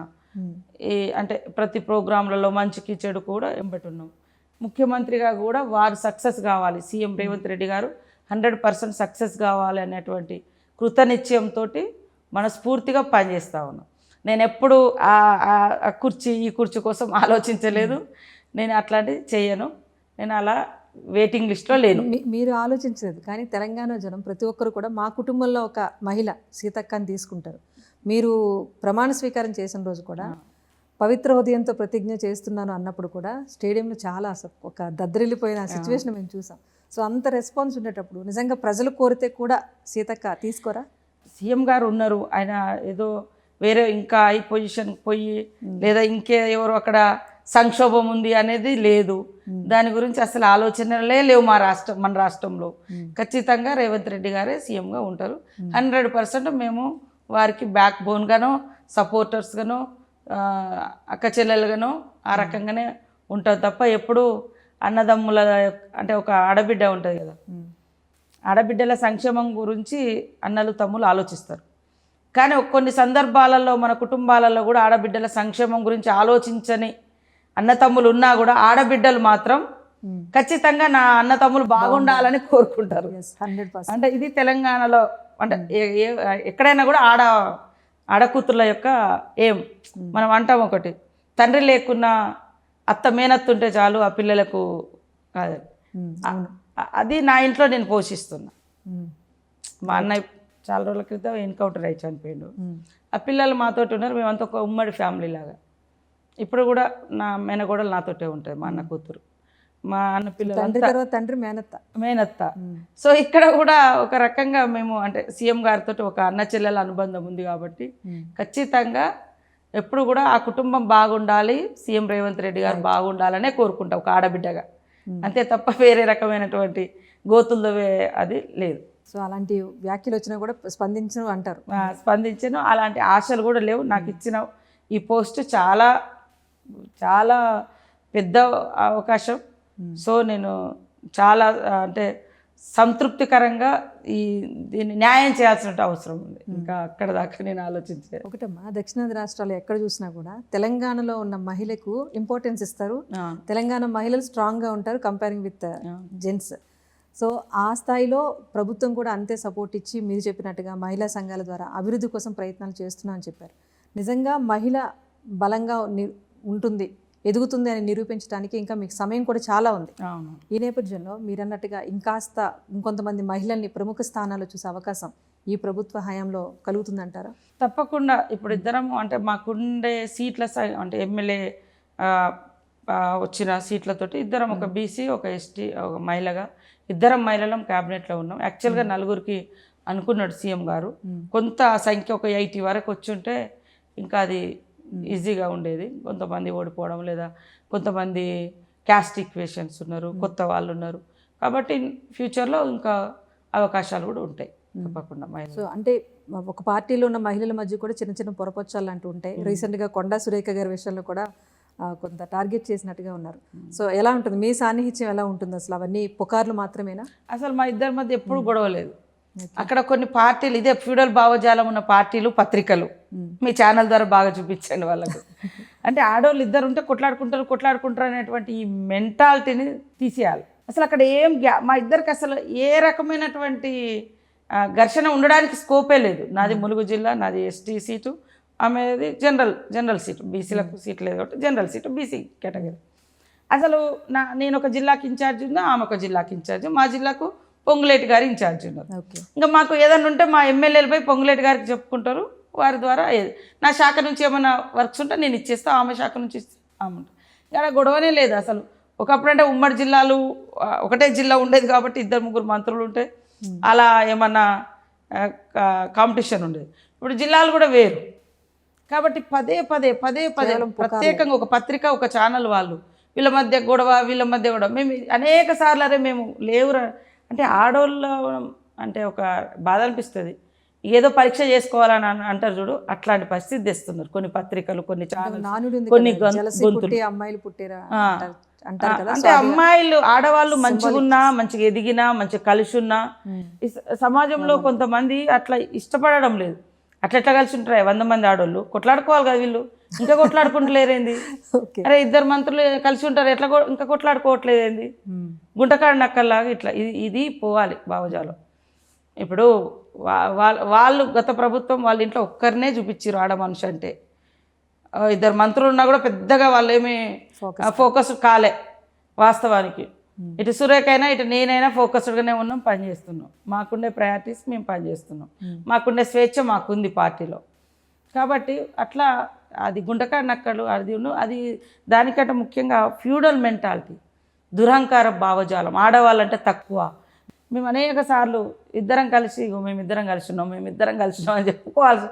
అంటే ప్రతి ప్రోగ్రాంలలో మంచికి చెడు కూడా ఎంబటున్నాం. ముఖ్యమంత్రిగా కూడా వారు సక్సెస్ కావాలి, సీఎం రేవంత్ రెడ్డి గారు 100% సక్సెస్ కావాలి అనేటువంటి కృతనిశ్చయంతో మనస్ఫూర్తిగా పనిచేస్తూ ఉన్నాం. నేను ఎప్పుడు ఈ కుర్చీ కోసం ఆలోచించలేదు. నేను అట్లాంటివి చేయను. నేను అలా వెయిటింగ్ లిస్ట్లో లేను. మీరు ఆలోచించలేదు, కానీ తెలంగాణ జనం ప్రతి ఒక్కరు కూడా మా కుటుంబంలో ఒక మహిళ సీతక్కని తీసుకుంటారు. మీరు ప్రమాణ స్వీకారం చేసిన రోజు కూడా పవిత్ర హృదయంతో ప్రతిజ్ఞ చేస్తున్నాను అన్నప్పుడు కూడా స్టేడియంలో చాలా ఒక దద్దరిల్లిపోయిన సిచ్యువేషన్ మేము చూసాం. సో అంత రెస్పాన్స్ ఉండేటప్పుడు నిజంగా ప్రజలు కోరితే కూడా సీతక్క తీసుకోరా? సీఎం గారు ఉన్నారు, ఆయన ఏదో వేరే ఇంకా ఈ పొజిషన్ పోయి లేదా ఎవరు అక్కడ సంక్షోభం ఉంది అనేది లేదు. దాని గురించి అసలు ఆలోచనలే లేవు మన రాష్ట్రంలో. ఖచ్చితంగా రేవంత్ రెడ్డి గారే సీఎంగా ఉంటారు. 100% మేము వారికి బ్యాక్ బోన్గానో, సపోర్టర్స్గానో, అక్క చెల్లెలుగానో ఆ రకంగానే ఉంటుంది తప్ప ఎప్పుడు అన్నదమ్ముల అంటే ఒక ఆడబిడ్డ ఉంటుంది కదా, ఆడబిడ్డల సంక్షేమం గురించి అన్నలు తమ్ములు ఆలోచిస్తారు. కానీ కొన్ని సందర్భాలలో మన కుటుంబాలలో కూడా ఆడబిడ్డల సంక్షేమం గురించి ఆలోచించని అన్నతమ్ములు ఉన్నా కూడా ఆడబిడ్డలు మాత్రం ఖచ్చితంగా నా అన్నతమ్ములు బాగుండాలని కోరుకుంటారు. 100%. అంటే ఇది తెలంగాణలో అంటే ఎక్కడైనా కూడా ఆడకూతుర్ల యొక్క ఏం మనం అంటాం ఒకటి, తండ్రి లేకున్నా అత్త మేనత్తుంటే చాలు ఆ పిల్లలకు అది నా ఇంట్లో నేను పోషిస్తున్నా. మా అన్నయ్య చాలా రోజుల క్రితం ఎన్కౌంటర్ అయి చనిపోయాడు. ఆ పిల్లలు మాతోటి ఉన్నారు, మేమంతా ఒక ఉమ్మడి ఫ్యామిలీ లాగా. ఇప్పుడు కూడా నా మేనగోడలు నాతోటే ఉంటుంది, మా అన్న కూతురు, మా అన్న పిల్లలు తండ్రి మేనత్త. సో ఇక్కడ కూడా ఒక రకంగా మేము అంటే సీఎం గారితో ఒక అన్న చెల్లెల అనుబంధం ఉంది కాబట్టి ఖచ్చితంగా ఎప్పుడు కూడా ఆ కుటుంబం బాగుండాలి, సీఎం రేవంత్ రెడ్డి గారు బాగుండాలనే కోరుకుంటా ఒక ఆడబిడ్డగా, అంతే తప్ప వేరే రకమైనటువంటి గోతులవే అది లేదు. సో అలాంటి వ్యాఖ్యలు వచ్చినా కూడా స్పందించను అంటారు. స్పందించను, అలాంటి ఆశలు కూడా లేవు. నాకు ఇచ్చిన ఈ పోస్ట్ చాలా చాలా పెద్ద అవకాశం. సో నేను చాలా అంటే సంతృప్తికరంగా దీన్ని న్యాయం చేయాల్సిన అవసరం ఉంది. ఇంకా అక్కడ దాకా నేను ఆలోచించలేదు. ఒకటమ్మా, దక్షిణాది రాష్ట్రాలు ఎక్కడ చూసినా కూడా తెలంగాణలో ఉన్న మహిళకు ఇంపార్టెన్స్ ఇస్తారు. తెలంగాణ మహిళలు స్ట్రాంగ్గా ఉంటారు కంపేరింగ్ విత్ జెంట్స్. సో ఆ స్థాయిలో ప్రభుత్వం కూడా అంతే సపోర్ట్ ఇచ్చి మీరు చెప్పినట్టుగా మహిళా సంఘాల ద్వారా అభివృద్ధి కోసం ప్రయత్నాలు చేస్తున్నా అని చెప్పారు. నిజంగా మహిళ బలంగా ఉంటుంది, ఎదుగుతుంది అని నిరూపించడానికి ఇంకా మీకు సమయం కూడా చాలా ఉంది. ఈ నేపథ్యంలో మీరు అన్నట్టుగా ఇంకొంతమంది మహిళల్ని ప్రముఖ స్థానాల్లో చూసే అవకాశం ఈ ప్రభుత్వ హయాంలో కలుగుతుందంటారా? తప్పకుండా. ఇప్పుడు ఇద్దరం అంటే మాకుండే సీట్ల అంటే ఎమ్మెల్యే వచ్చిన సీట్లతోటి ఇద్దరం, ఒక బీసీ ఒక ఎస్టీ ఒక మహిళగా ఇద్దరం మహిళలం క్యాబినెట్లో ఉన్నాం. యాక్చువల్గా నలుగురికి అనుకున్నాడు సీఎం గారు, కొంత సంఖ్య ఒక 80 వరకు వచ్చుంటే ఇంకా అది ఈజీగా ఉండేది. కొంతమంది ఓడిపోవడం లేదా కొంతమంది క్యాస్ట్ ఈక్వేషన్స్ ఉన్నారు, కొత్త వాళ్ళు ఉన్నారు, కాబట్టి ఫ్యూచర్లో ఇంకా అవకాశాలు కూడా ఉంటాయి తప్పకుండా. సో అంటే ఒక పార్టీలో ఉన్న మహిళల మధ్య కూడా చిన్న చిన్న పొరపచ్చాలు అంటూ ఉంటాయి. రీసెంట్గా కొండా సురేఖ గారి విషయంలో కూడా కొంత టార్గెట్ చేసినట్టుగా ఉన్నారు. సో ఎలా ఉంటుంది మీ సాన్నిహిత్యం, ఎలా ఉంటుంది అసలు? అవన్నీ పుకార్లు మాత్రమేనా? అసలు మా ఇద్దరి మధ్య ఎప్పుడు గొడవ లేదు. అక్కడ కొన్ని పార్టీలు ఇదే ఫ్యూడల్ భావజాలం ఉన్న పార్టీలు, పత్రికలు మీ ఛానల్ ద్వారా బాగా చూపించండి వాళ్ళకు. అంటే ఆడవాళ్ళు ఇద్దరు ఉంటే కొట్లాడుకుంటారు అనేటువంటి ఈ మెంటాలిటీని తీసేయాలి. అసలు అక్కడ మా ఇద్దరికి అసలు ఏ రకమైనటువంటి ఘర్షణ ఉండడానికి స్కోపే లేదు. నాది ములుగు జిల్లా, నాది ఎస్టీ సీటు, ఆమెది జనరల్ సీటు, బీసీలకు సీట్ లేదు కాబట్టి జనరల్ సీటు బీసీ కేటగిరీ. అసలు నేను ఒక జిల్లాకి ఇన్ఛార్జ్ ఉన్నా, ఆమె ఒక జిల్లాకి ఇన్ఛార్జ్, మా జిల్లాకు పొంగులేటి గారు ఇన్ఛార్జ్ ఉన్నారు. ఇంకా మాకు ఏదైనా ఉంటే మా ఎమ్మెల్యేలపై పొంగులేటి గారికి చెప్పుకుంటారు, వారి ద్వారా నా శాఖ నుంచి ఏమైనా వర్క్స్ ఉంటే నేను ఇచ్చేస్తా, ఆమె శాఖ నుంచి ఆమె ఉంటుంది. ఇక్కడ గొడవనే లేదు అసలు. ఒకప్పుడు అంటే ఉమ్మడి జిల్లాలు ఒకటే జిల్లా ఉండేది కాబట్టి 2-3 మంత్రులు ఉంటే అలా ఏమన్నా కాంపిటీషన్ ఉండేది. ఇప్పుడు జిల్లాలు కూడా వేరు కాబట్టి పదే ప్రత్యేకంగా ఒక పత్రిక, ఒక ఛానల్ వాళ్ళు వీళ్ళ మధ్య గొడవ మేము అనేక సార్లు అరే మేము లేవురా అంటే ఆడోళ్ళ అంటే ఒక బాధ అనిపిస్తుంది. ఏదో పరీక్ష చేసుకోవాలని అంటారు చూడు, అట్లాంటి పరిస్థితి తెస్తున్నారు కొన్ని పత్రికలు, కొన్ని ఛానల్స్, కొన్ని గొంతులు. అంటే అమ్మాయిలు ఆడవాళ్ళు మంచిగా ఉన్నా, మంచిగా ఎదిగినా, మంచిగా కలిసి ఉన్నా సమాజంలో కొంతమంది అట్లా ఇష్టపడడం లేదు. అట్లా కలిసి ఉంటారు 100 మంది ఆడవాళ్ళు, కొట్లాడుకోవాలి కదా వీళ్ళు, ఇంకా కొట్లాడుకుంటలేరేంది? అరే 2 మంత్రులు కలిసి ఉంటారు, ఎట్లా ఇంకా కొట్లాడుకోవట్లేదేంది? గుంటకాడ నక్కల్లాగా ఇట్లా ఇది పోవాలి భావజాలం. ఇప్పుడు వాళ్ళు గత ప్రభుత్వం వాళ్ళ ఇంట్లో ఒక్కరినే చూపించారు ఆడ మనిషి అంటే. 2 మంత్రులు ఉన్నా కూడా పెద్దగా వాళ్ళు ఏమీ ఫోకస్ కాలే వాస్తవానికి. ఇటు సురేఖ అయినా ఇటు నేనైనా ఫోకస్డ్గానే ఉన్నాం, పనిచేస్తున్నాం. మాకుండే ప్రయారిటీస్ మేము పనిచేస్తున్నాం, మాకుండే స్వేచ్ఛ మాకుంది పార్టీలో. కాబట్టి అట్లా అది గుంటకాడ నక్కలు అది దానికంటే ముఖ్యంగా ఫ్యూడల్ మెంటాలిటీ, దురహంకార భావజాలం, ఆడవాళ్ళంటే తక్కువ. మేము అనేక సార్లు మేమిద్దరం కలిసి ఉన్నాం అని చెప్పుకోవాల్సి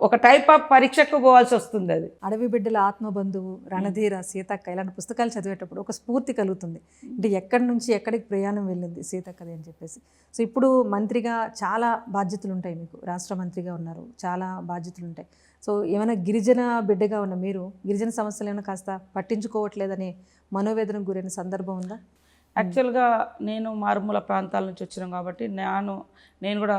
ఒక టైప్ ఆఫ్ పరీక్షకు పోవాల్సి వస్తుంది. అది అడవి బిడ్డల ఆత్మబంధువు, రణధీర, సీతక్క ఇలాంటి పుస్తకాలు చదివేటప్పుడు ఒక స్ఫూర్తి కలుగుతుంది. అంటే ఎక్కడి నుంచి ఎక్కడికి ప్రయాణం వెళ్ళింది సీతక్కది అని చెప్పేసి. సో ఇప్పుడు మంత్రిగా చాలా బాధ్యతలు ఉంటాయి మీకు, రాష్ట్ర మంత్రిగా ఉన్నారు, చాలా బాధ్యతలు ఉంటాయి. సో ఏమైనా గిరిజన బిడ్డగా ఉన్న మీరు గిరిజన సమస్యలు ఏమైనా కాస్త పట్టించుకోవట్లేదని మనోవేదనకు గురైన సందర్భం ఉందా? యాక్చువల్గా నేను మారుమూల ప్రాంతాల నుంచి వచ్చినాం కాబట్టి నేను కూడా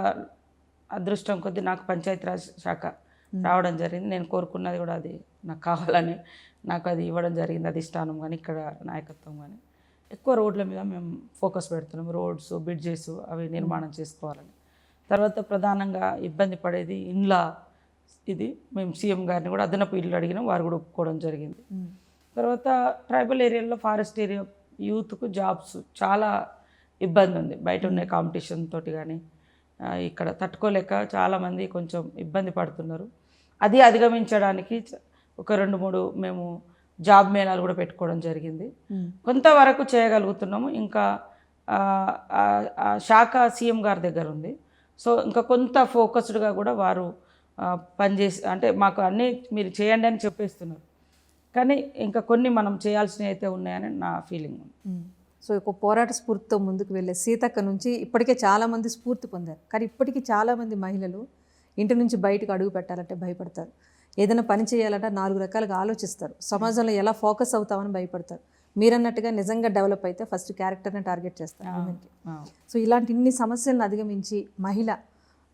అదృష్టం కొద్దీ నాకు పంచాయతీరాజ్ శాఖ రావడం జరిగింది. నేను కోరుకున్నది కూడా అది నాకు కావాలని నాకు అది ఇవ్వడం జరిగింది. అధిష్టానం కానీ ఇక్కడ నాయకత్వం కానీ ఎక్కువ రోడ్ల మీద మేము ఫోకస్ పెడుతున్నాం. రోడ్స్, బ్రిడ్జెస్ అవి నిర్మాణం చేసుకోవాలని. తర్వాత ప్రధానంగా ఇబ్బంది పడేది ఇండ్ల ఇది మేము సీఎం గారిని కూడా అదనపు ఇల్లు అడిగినాం, వారు కూడా ఒప్పుకోవడం జరిగింది. తర్వాత ట్రైబల్ ఏరియాలో ఫారెస్ట్ ఏరియా యూత్కు జాబ్స్ చాలా ఇబ్బంది ఉంది. బయట ఉన్న కాంపిటీషన్ తోటి కానీ ఇక్కడ తట్టుకోలేక చాలామంది కొంచెం ఇబ్బంది పడుతున్నారు. అది అధిగమించడానికి ఒక 2-3 మేము జాబ్ మేళాలు కూడా పెట్టుకోవడం జరిగింది. కొంతవరకు చేయగలుగుతున్నాము. ఇంకా శాఖ సీఎం గారి దగ్గర ఉంది. సో ఇంకా కొంత ఫోకస్డ్గా కూడా వారు పనిచేసి అంటే మాకు అన్నీ మీరు చేయండి అని చెప్పేస్తున్నారు. కానీ ఇంకా కొన్ని మనం చేయాల్సినవి అయితే ఉన్నాయని నా ఫీలింగ్ ఉంది. సో ఒక పోరాట స్ఫూర్తితో ముందుకు వెళ్ళే సీతక్క నుంచి ఇప్పటికే చాలామంది స్ఫూర్తి పొందారు. కానీ ఇప్పటికీ చాలామంది మహిళలు ఇంటి నుంచి బయటకు అడుగు పెట్టాలంటే భయపడతారు. ఏదైనా పని చేయాలంటే 4 రకాలుగా ఆలోచిస్తారు. సమాజంలో ఎలా ఫోకస్ అవుతామని భయపడతారు. మీరన్నట్టుగా నిజంగా డెవలప్ అయితే ఫస్ట్ క్యారెక్టర్ని టార్గెట్ చేస్తారు ఉమెన్కి. సో ఇలాంటి ఇన్ని సమస్యలను అధిగమించి మహిళ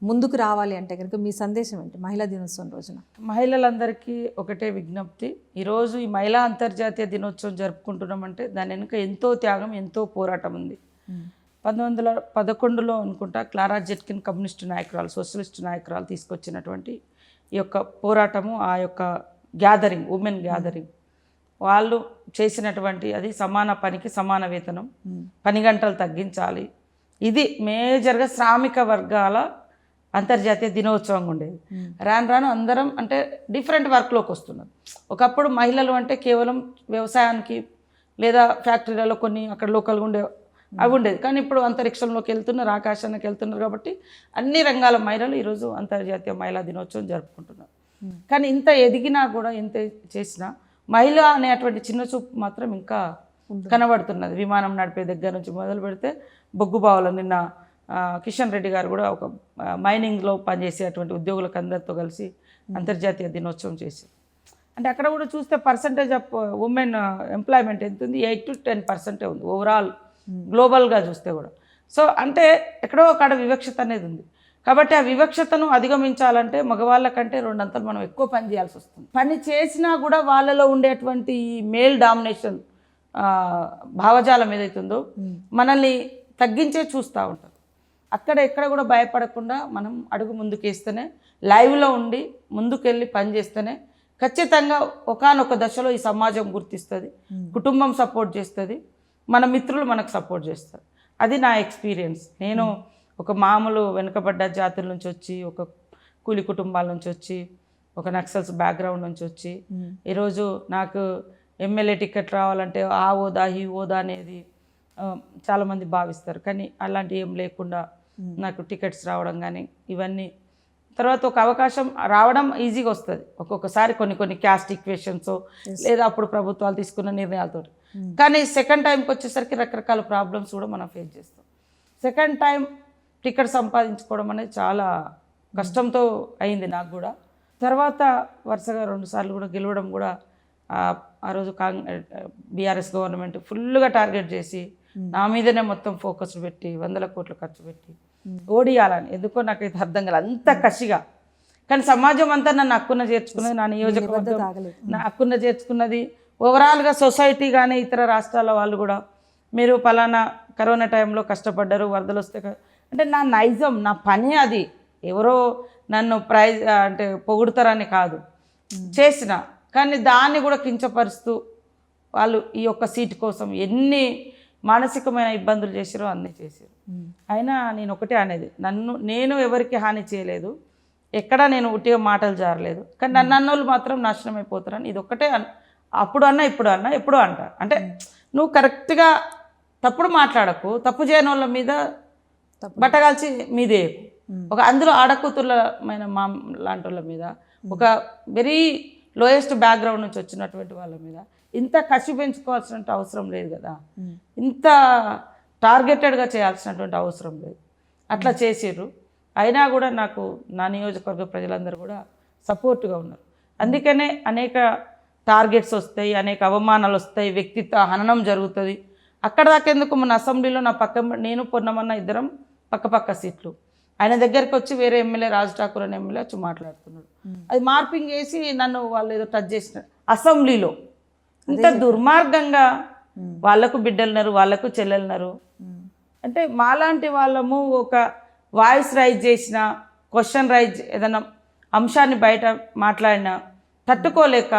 ముందుకు రావాలి అంటే కనుక మీ సందేశం ఏంటి మహిళా దినోత్సవం రోజున? మహిళలందరికీ ఒకటే విజ్ఞప్తి. ఈరోజు ఈ మహిళా అంతర్జాతీయ దినోత్సవం జరుపుకుంటున్నామంటే దాని వెనుక ఎంతో త్యాగం, ఎంతో పోరాటం ఉంది. 1911లో అనుకుంటా క్లారా జెట్కిన్ కమ్యూనిస్టు నాయకురాలు, సోషలిస్టు నాయకురాలు తీసుకొచ్చినటువంటి ఈ యొక్క పోరాటము, ఆ యొక్క గ్యాదరింగ్, ఉమెన్ గ్యాదరింగ్, వాళ్ళు చేసినటువంటి అది సమాన పనికి సమాన వేతనం, పని గంటలు తగ్గించాలి. ఇది మేజర్గా శ్రామిక వర్గాల అంతర్జాతీయ దినోత్సవంగా ఉండేది. రాను రాను అందరం అంటే డిఫరెంట్ వర్క్లోకి వస్తున్నారు. ఒకప్పుడు మహిళలు అంటే కేవలం వ్యవసాయానికి లేదా ఫ్యాక్టరీలలో కొన్ని అక్కడ లోకల్గా ఉండే అవి ఉండేది. కానీ ఇప్పుడు అంతరిక్షంలోకి వెళ్తున్నారు, ఆకాశానికి వెళ్తున్నారు. కాబట్టి అన్ని రంగాల మహిళలు ఈరోజు అంతర్జాతీయ మహిళా దినోత్సవం జరుపుకుంటున్నారు. కానీ ఇంత ఎదిగినా కూడా ఎంత చేసినా మహిళ అనేటువంటి చిన్న చూపు మాత్రం ఇంకా కనబడుతున్నది. విమానం నడిపే దగ్గర నుంచి మొదలు పెడితే బొగ్గు బావులు, నిన్న కిషన్ రెడ్డి గారు కూడా ఒక మైనింగ్లో పనిచేసేటువంటి ఉద్యోగులకు అందరితో కలిసి అంతర్జాతీయ దినోత్సవం చేసి, అంటే అక్కడ కూడా చూస్తే పర్సంటేజ్ ఆఫ్ ఉమెన్ ఎంప్లాయ్మెంట్ ఎంత ఉంది? 8 to 10% ఉంది ఓవరాల్ గ్లోబల్గా చూస్తే కూడా. సో అంటే ఎక్కడో అక్కడ వివక్షత అనేది ఉంది. కాబట్టి ఆ వివక్షతను అధిగమించాలంటే మగవాళ్ళ కంటే 2 అంతలు మనం ఎక్కువ పని చేయాల్సి వస్తుంది. పని చేసినా కూడా వాళ్ళలో ఉండేటువంటి మేల్ డామినేషన్ భావజాలం ఏదైతుందో మనల్ని తగ్గించే చూస్తూ ఉంటారు. అక్కడ ఎక్కడ కూడా భయపడకుండా మనం అడుగు ముందుకేస్తేనే, లైవ్లో ఉండి ముందుకెళ్ళి పని చేస్తేనే ఖచ్చితంగా ఒకానొక దశలో ఈ సమాజం గుర్తిస్తుంది, కుటుంబం సపోర్ట్ చేస్తుంది, మన మిత్రులు మనకు సపోర్ట్ చేస్తారు. అది నా ఎక్స్పీరియన్స్. నేను ఒక మామూలు వెనుకబడ్డ జాతుల నుంచి వచ్చి, ఒక కూలి కుటుంబాల నుంచి వచ్చి, ఒక నక్సల్స్ బ్యాక్గ్రౌండ్ నుంచి వచ్చి ఈరోజు నాకు ఎమ్మెల్యే టికెట్ రావాలంటే ఆ హోదా ఈ హోదా అనేది చాలామంది భావిస్తారు. కానీ అలాంటి ఏం లేకుండా నాకు టికెట్స్ రావడం కానీ ఇవన్నీ, తర్వాత ఒక అవకాశం రావడం ఈజీగా వస్తుంది. ఒక్కొక్కసారి కొన్ని క్యాస్ట్ ఈక్వేషన్స్ లేదా అప్పుడు ప్రభుత్వాలు తీసుకున్న నిర్ణయాలతో. కానీ సెకండ్ టైంకి వచ్చేసరికి రకరకాల ప్రాబ్లమ్స్ కూడా మనం ఫేస్ చేస్తాం. సెకండ్ టైం టికెట్ సంపాదించుకోవడం అనేది చాలా కష్టంతో అయింది నాకు కూడా. తర్వాత వరుసగా 2 సార్లు కూడా గెలవడం కూడా ఆ రోజు బీఆర్ఎస్ గవర్నమెంట్ ఫుల్గా టార్గెట్ చేసి నా మీదనే మొత్తం ఫోకస్ పెట్టి 100 కోట్లు ఖర్చు పెట్టి ఓడియాలని, ఎందుకో నాకైతే అర్థం కాలేదు అంత కసిగా. కానీ సమాజం అంతా నన్ను హక్కున చేర్చుకున్నది, నా నియోజకవర్గం నా హక్కున చేర్చుకున్నది. ఓవరాల్గా సొసైటీ కానీ ఇతర రాష్ట్రాల వాళ్ళు కూడా మీరు పలానా కరోనా టైంలో కష్టపడ్డారు, వరదలు వస్తే అంటే నా నైజం, నా పని అది. ఎవరో నన్ను అంటే పొగుడుతారని కాదు చేసిన, కానీ దాన్ని కూడా కించపరుస్తూ వాళ్ళు ఈ యొక్క సీటు కోసం ఎన్ని మానసికమైన ఇబ్బందులు చేసారో అన్నీ చేశారు. అయినా నేను ఒకటే అనేది, నేను ఎవరికి హాని చేయలేదు, ఎక్కడా నేను ఉట్టిగా మాటలు జారలేదు. కానీ నన్ను అన్నోళ్ళు మాత్రం నాశనం అయిపోతారని ఇది ఒక్కటే అప్పుడు అన్నా ఇప్పుడు అన్నా ఎప్పుడూ అంట. అంటే నువ్వు కరెక్ట్గా తప్పుడు మాట్లాడకు, తప్పు చేయని వాళ్ళ మీద బట్టగాల్చి మీదేయకు. ఒక అందులో ఆడకూతుర్లమైన మా లాంటి వాళ్ళ మీద, ఒక వెరీ లోయెస్ట్ బ్యాక్గ్రౌండ్ నుంచి వచ్చినటువంటి వాళ్ళ మీద ఇంత కసి పెంచుకోవాల్సిన అవసరం లేదు కదా, ఇంత టార్గెటెడ్గా చేయాల్సినటువంటి అవసరం లేదు. అట్లా చేసిర్రు. అయినా కూడా నాకు నా నియోజకవర్గ ప్రజలందరూ కూడా సపోర్ట్గా ఉన్నారు. అందుకనే అనేక టార్గెట్స్ వస్తాయి, అనేక అవమానాలు వస్తాయి, వ్యక్తిత్వ హననం జరుగుతుంది. అక్కడ దాకెందుకు మన అసెంబ్లీలో నా పక్క నేను పొన్నమన్న ఇద్దరం పక్క సీట్లు, ఆయన దగ్గరికి వచ్చి వేరే ఎమ్మెల్యే రాజ్ ఠాకూర్ అనే ఎమ్మెల్యే వచ్చి మాట్లాడుతున్నాడు. అది మార్పింగ్ వేసి నన్ను వాళ్ళు ఏదో టచ్ చేసిన అసెంబ్లీలో ఇంత దుర్మార్గంగా వాళ్ళకు బిడ్డలున్నారు, వాళ్ళకు చెల్లెలున్నారు. అంటే మాలాంటి వాళ్ళము ఒక వాయిస్ రైజ్ చేసిన, క్వశ్చన్ రైజ్ ఏదైనా అంశాన్ని బయట మాట్లాడినా తట్టుకోలేక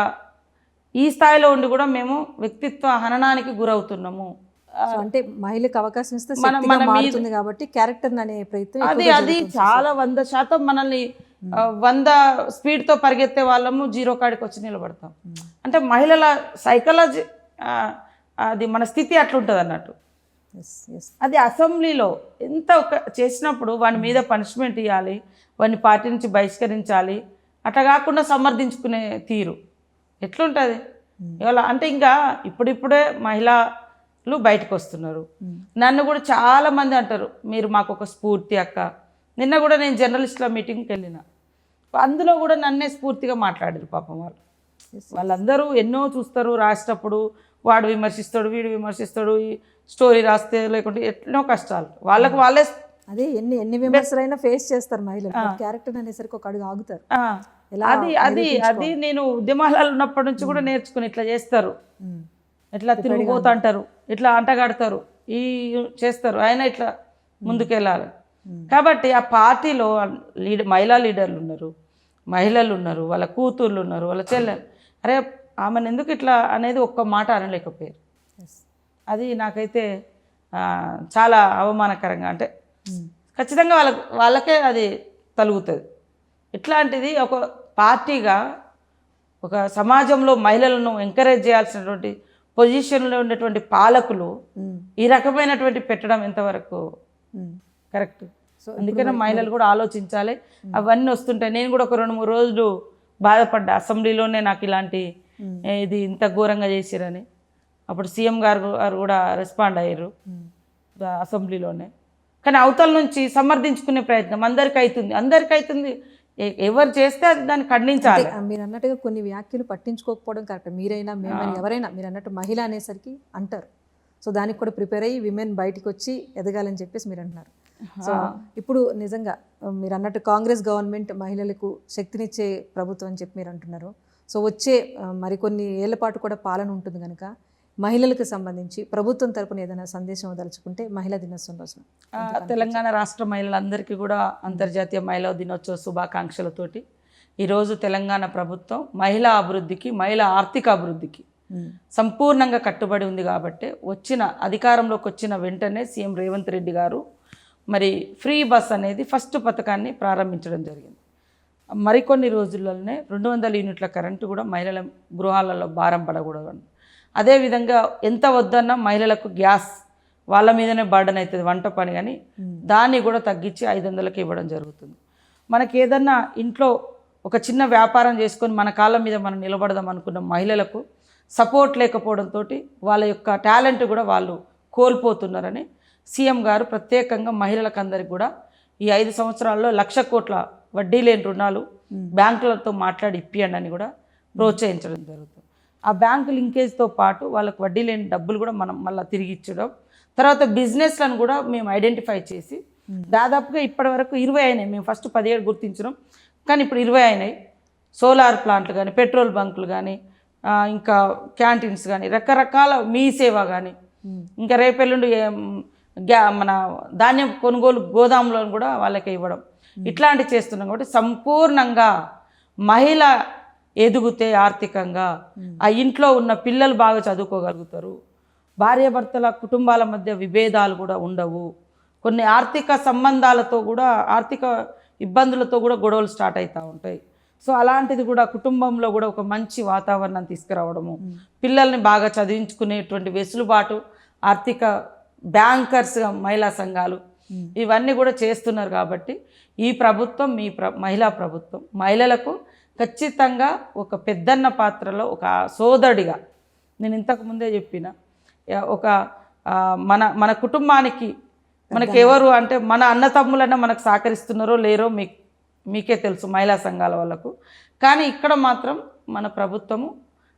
ఈ స్థాయిలో ఉండి కూడా మేము వ్యక్తిత్వ హననానికి గురవుతున్నాము. సో అంటే మహిళకు అవకాశం ఇస్తే మన శక్తిగా మారుతుంది కాబట్టి క్యారెక్టర్ అనే ప్రయత్నం అది చాలా 100% మనల్ని 100 స్పీడ్తో పరిగెత్తే వాళ్ళము 0 కాడికి వచ్చి నిలబడతాం. అంటే మహిళల సైకాలజీ అది మన స్థితి అట్లుంటుంది అన్నట్టు. అది అసెంబ్లీలో ఎంత ఒక చేసినప్పుడు వాని మీద పనిష్మెంట్ ఇవ్వాలి, వాడిని పార్టీ నుంచి బహిష్కరించాలి. అట్లా కాకుండా సమర్థించుకునే తీరు ఎట్లుంటుంది ఇవాళ. అంటే ఇంకా ఇప్పుడిప్పుడే మహిళలు బయటకు వస్తున్నారు. నన్ను కూడా చాలామంది అంటారు మీరు మాకు ఒక స్ఫూర్తి అక్క. నిన్న కూడా నేను జర్నలిస్టుల మీటింగ్కి వెళ్ళిన, అందులో కూడా నన్నే స్ఫూర్తిగా మాట్లాడారు పాపం వాళ్ళు. వాళ్ళందరూ ఎన్నో చూస్తారు, రాసేటప్పుడు వాడు విమర్శిస్తాడు, వీడు విమర్శిస్తాడు, ఈ స్టోరీ రాస్తే లేకుంటే ఎన్నో కష్టాలు వాళ్ళకు వాళ్ళే. అదే ఎన్ని విమర్శలైనా ఫేస్ చేస్తారు మహిళలు. క్యారెక్టర్ అనేసరికి ఒక అడుగు ఆగుతారు. అది నేను ఉద్యమాలలో ఉన్నప్పటి నుంచి కూడా నేర్చుకుని ఇట్లా చేస్తారు, ఇట్లా తిరిగిపోతా అంటారు, ఇట్లా అంటగాడతారు, ఈ చేస్తారు, ఆయన ఇట్లా ముందుకెళ్ళాలి. కాబట్టి ఆ పార్టీలో మహిళా లీడర్లు ఉన్నారు, మహిళలు ఉన్నారు, వాళ్ళ కూతుర్లు ఉన్నారు, వాళ్ళ చెల్లెలు. అరే ఆమెను ఎందుకు ఇట్లా అనేది ఒక్క మాట అనలేకపోయారు. అది నాకైతే చాలా అవమానకరంగా, అంటే ఖచ్చితంగా వాళ్ళకే అది తలుగుతుంది. ఇట్లాంటిది ఒక పార్టీగా ఒక సమాజంలో మహిళలను ఎంకరేజ్ చేయాల్సినటువంటి పొజిషన్లో ఉండేటువంటి పాలకులు ఈ రకమైనటువంటి పెట్టడం ఎంతవరకు కరెక్ట్? సో అందుకనే మహిళలు కూడా ఆలోచించాలి. అవన్నీ వస్తుంటాయి. నేను కూడా ఒక 2-3 రోజులు బాధపడ్డా అసెంబ్లీలోనే, నాకు ఇలాంటి ఇది ఇంత ఘోరంగా చేసిరని. అప్పుడు సీఎం గారు కూడా రెస్పాండ్ అయ్యారు అసెంబ్లీలోనే. కానీ అవతల నుంచి సమర్థించుకునే ప్రయత్నం అందరికీ అవుతుంది. ఎవరు చేస్తే అది దాన్ని ఖండించాలి. మీరు అన్నట్టుగా కొన్ని వ్యాఖ్యలు పట్టించుకోకపోవడం కరెక్ట్. మీరైనా మేమైనా ఎవరైనా మీరు అన్నట్టు మహిళ అనేసరికి అంటారు. సో దానికి కూడా ప్రిపేర్ అయ్యి విమెన్ బయటకు వచ్చి ఎదగాలని చెప్పేసి మీరు అంటున్నారు. సో ఇప్పుడు నిజంగా మీరు అన్నట్టు కాంగ్రెస్ గవర్నమెంట్ మహిళలకు శక్తినిచ్చే ప్రభుత్వం అని చెప్పి మీరు అంటున్నారు. సో వచ్చే మరికొన్ని ఏళ్ల పాటు కూడా పాలన ఉంటుంది కనుక మహిళలకు సంబంధించి ప్రభుత్వం తరపున ఏదైనా సందేశం వదలుచుకుంటే మహిళా దినోత్సవం రోజున తెలంగాణ రాష్ట్ర మహిళలందరికీ కూడా అంతర్జాతీయ మహిళా దినోత్సవ శుభాకాంక్షలతోటి ఈరోజు తెలంగాణ ప్రభుత్వం మహిళా అభివృద్ధికి, మహిళా ఆర్థిక అభివృద్ధికి సంపూర్ణంగా కట్టుబడి ఉంది. కాబట్టి అధికారంలోకి వచ్చిన వెంటనే సీఎం రేవంత్ రెడ్డి గారు మరి ఫ్రీ బస్ అనేది ఫస్ట్ పథకాన్ని ప్రారంభించడం జరిగింది. మరికొన్ని రోజుల్లోనే 200 యూనిట్ల కరెంటు కూడా మహిళల గృహాలలో భారం పడకూడదు. అదేవిధంగా ఎంత వద్దన్నా మహిళలకు గ్యాస్ వాళ్ళ మీదనే బర్డన్ అవుతుంది, వంట పని, కానీ దాన్ని కూడా తగ్గించి 500కి ఇవ్వడం జరుగుతుంది. మనకి ఏదన్నా ఇంట్లో ఒక చిన్న వ్యాపారం చేసుకొని మన కాళ్ళ మీద మనం నిలబడదాం అనుకున్న మహిళలకు సపోర్ట్ లేకపోవడంతో వాళ్ళ యొక్క టాలెంట్ కూడా వాళ్ళు కోల్పోతున్నారని సీఎం గారు ప్రత్యేకంగా మహిళలకు అందరికీ కూడా ఈ 5 సంవత్సరాల్లో 1,00,000 కోట్ల వడ్డీ లేని రుణాలు బ్యాంకులతో మాట్లాడి ఇప్పియండి అని కూడా ప్రోత్సహించడం జరుగుతుంది. ఆ బ్యాంకు లింకేజ్తో పాటు వాళ్ళకు వడ్డీ లేని డబ్బులు కూడా మనం మళ్ళీ తిరిగి ఇచ్చడం. తర్వాత బిజినెస్లను కూడా మేము ఐడెంటిఫై చేసి దాదాపుగా ఇప్పటి వరకు 20 అయినాయి. మేము ఫస్ట్ 17 గుర్తించడం, కానీ ఇప్పుడు 20 అయినాయి. సోలార్ ప్లాంట్లు కానీ, పెట్రోల్ బంకులు కానీ, ఇంకా క్యాంటీన్స్ కానీ, రకరకాల మీ సేవ కానీ, ఇంకా రేపెల్లుండి మన ధాన్యం కొనుగోలు గోదాములను కూడా వాళ్ళకి ఇవ్వడం, ఇట్లాంటివి చేస్తున్నాం. కాబట్టి సంపూర్ణంగా మహిళ ఎదుగుతే ఆర్థికంగా ఆ ఇంట్లో ఉన్న పిల్లలు బాగా చదువుకోగలుగుతారు, భార్యాభర్తల కుటుంబాల మధ్య విభేదాలు కూడా ఉండవు, కొన్ని ఆర్థిక సంబంధాలతో కూడా ఆర్థిక ఇబ్బందులతో కూడా గొడవలు స్టార్ట్ అవుతూ ఉంటాయి. సో అలాంటిది కూడా కుటుంబంలో కూడా ఒక మంచి వాతావరణం తీసుకురావడము, పిల్లల్ని బాగా చదివించుకునేటువంటి వెసులుబాటు ఆర్థిక బ్యాంకర్స్గా మహిళా సంఘాలు ఇవన్నీ కూడా చేస్తున్నారు. కాబట్టి ఈ ప్రభుత్వం మహిళా ప్రభుత్వం మహిళలకు ఖచ్చితంగా ఒక పెద్దన్న పాత్రలో ఒక సోదరుడిగా, నేను ఇంతకు ముందే చెప్పిన, ఒక మన కుటుంబానికి మనకి ఎవరు అంటే మన అన్నతమ్ములన్నా మనకు సహకరిస్తున్నారో లేరో మీకే తెలుసు మహిళా సంఘాల వాళ్ళకు. కానీ ఇక్కడ మాత్రం మన ప్రభుత్వము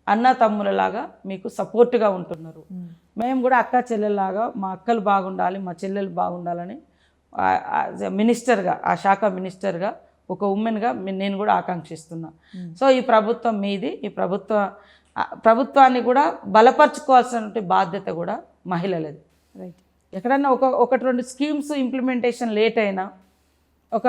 అన్న తమ్ములలాగా మీకు సపోర్ట్గా ఉంటున్నారు. మేము కూడా అక్క చెల్లెల్లాగా మా అక్కలు బాగుండాలి, మా చెల్లెలు బాగుండాలని మినిస్టర్గా, ఆ శాఖ మినిస్టర్గా, ఒక ఉమెన్గా నేను కూడా ఆకాంక్షిస్తున్నా. సో ఈ ప్రభుత్వం మీది, ఈ ప్రభుత్వాన్ని కూడా బలపరచుకోవాల్సినటువంటి బాధ్యత కూడా మహిళలది. రైట్. ఎక్కడన్నా ఒకటి రెండు స్కీమ్స్ ఇంప్లిమెంటేషన్ లేట్ అయినా, ఒక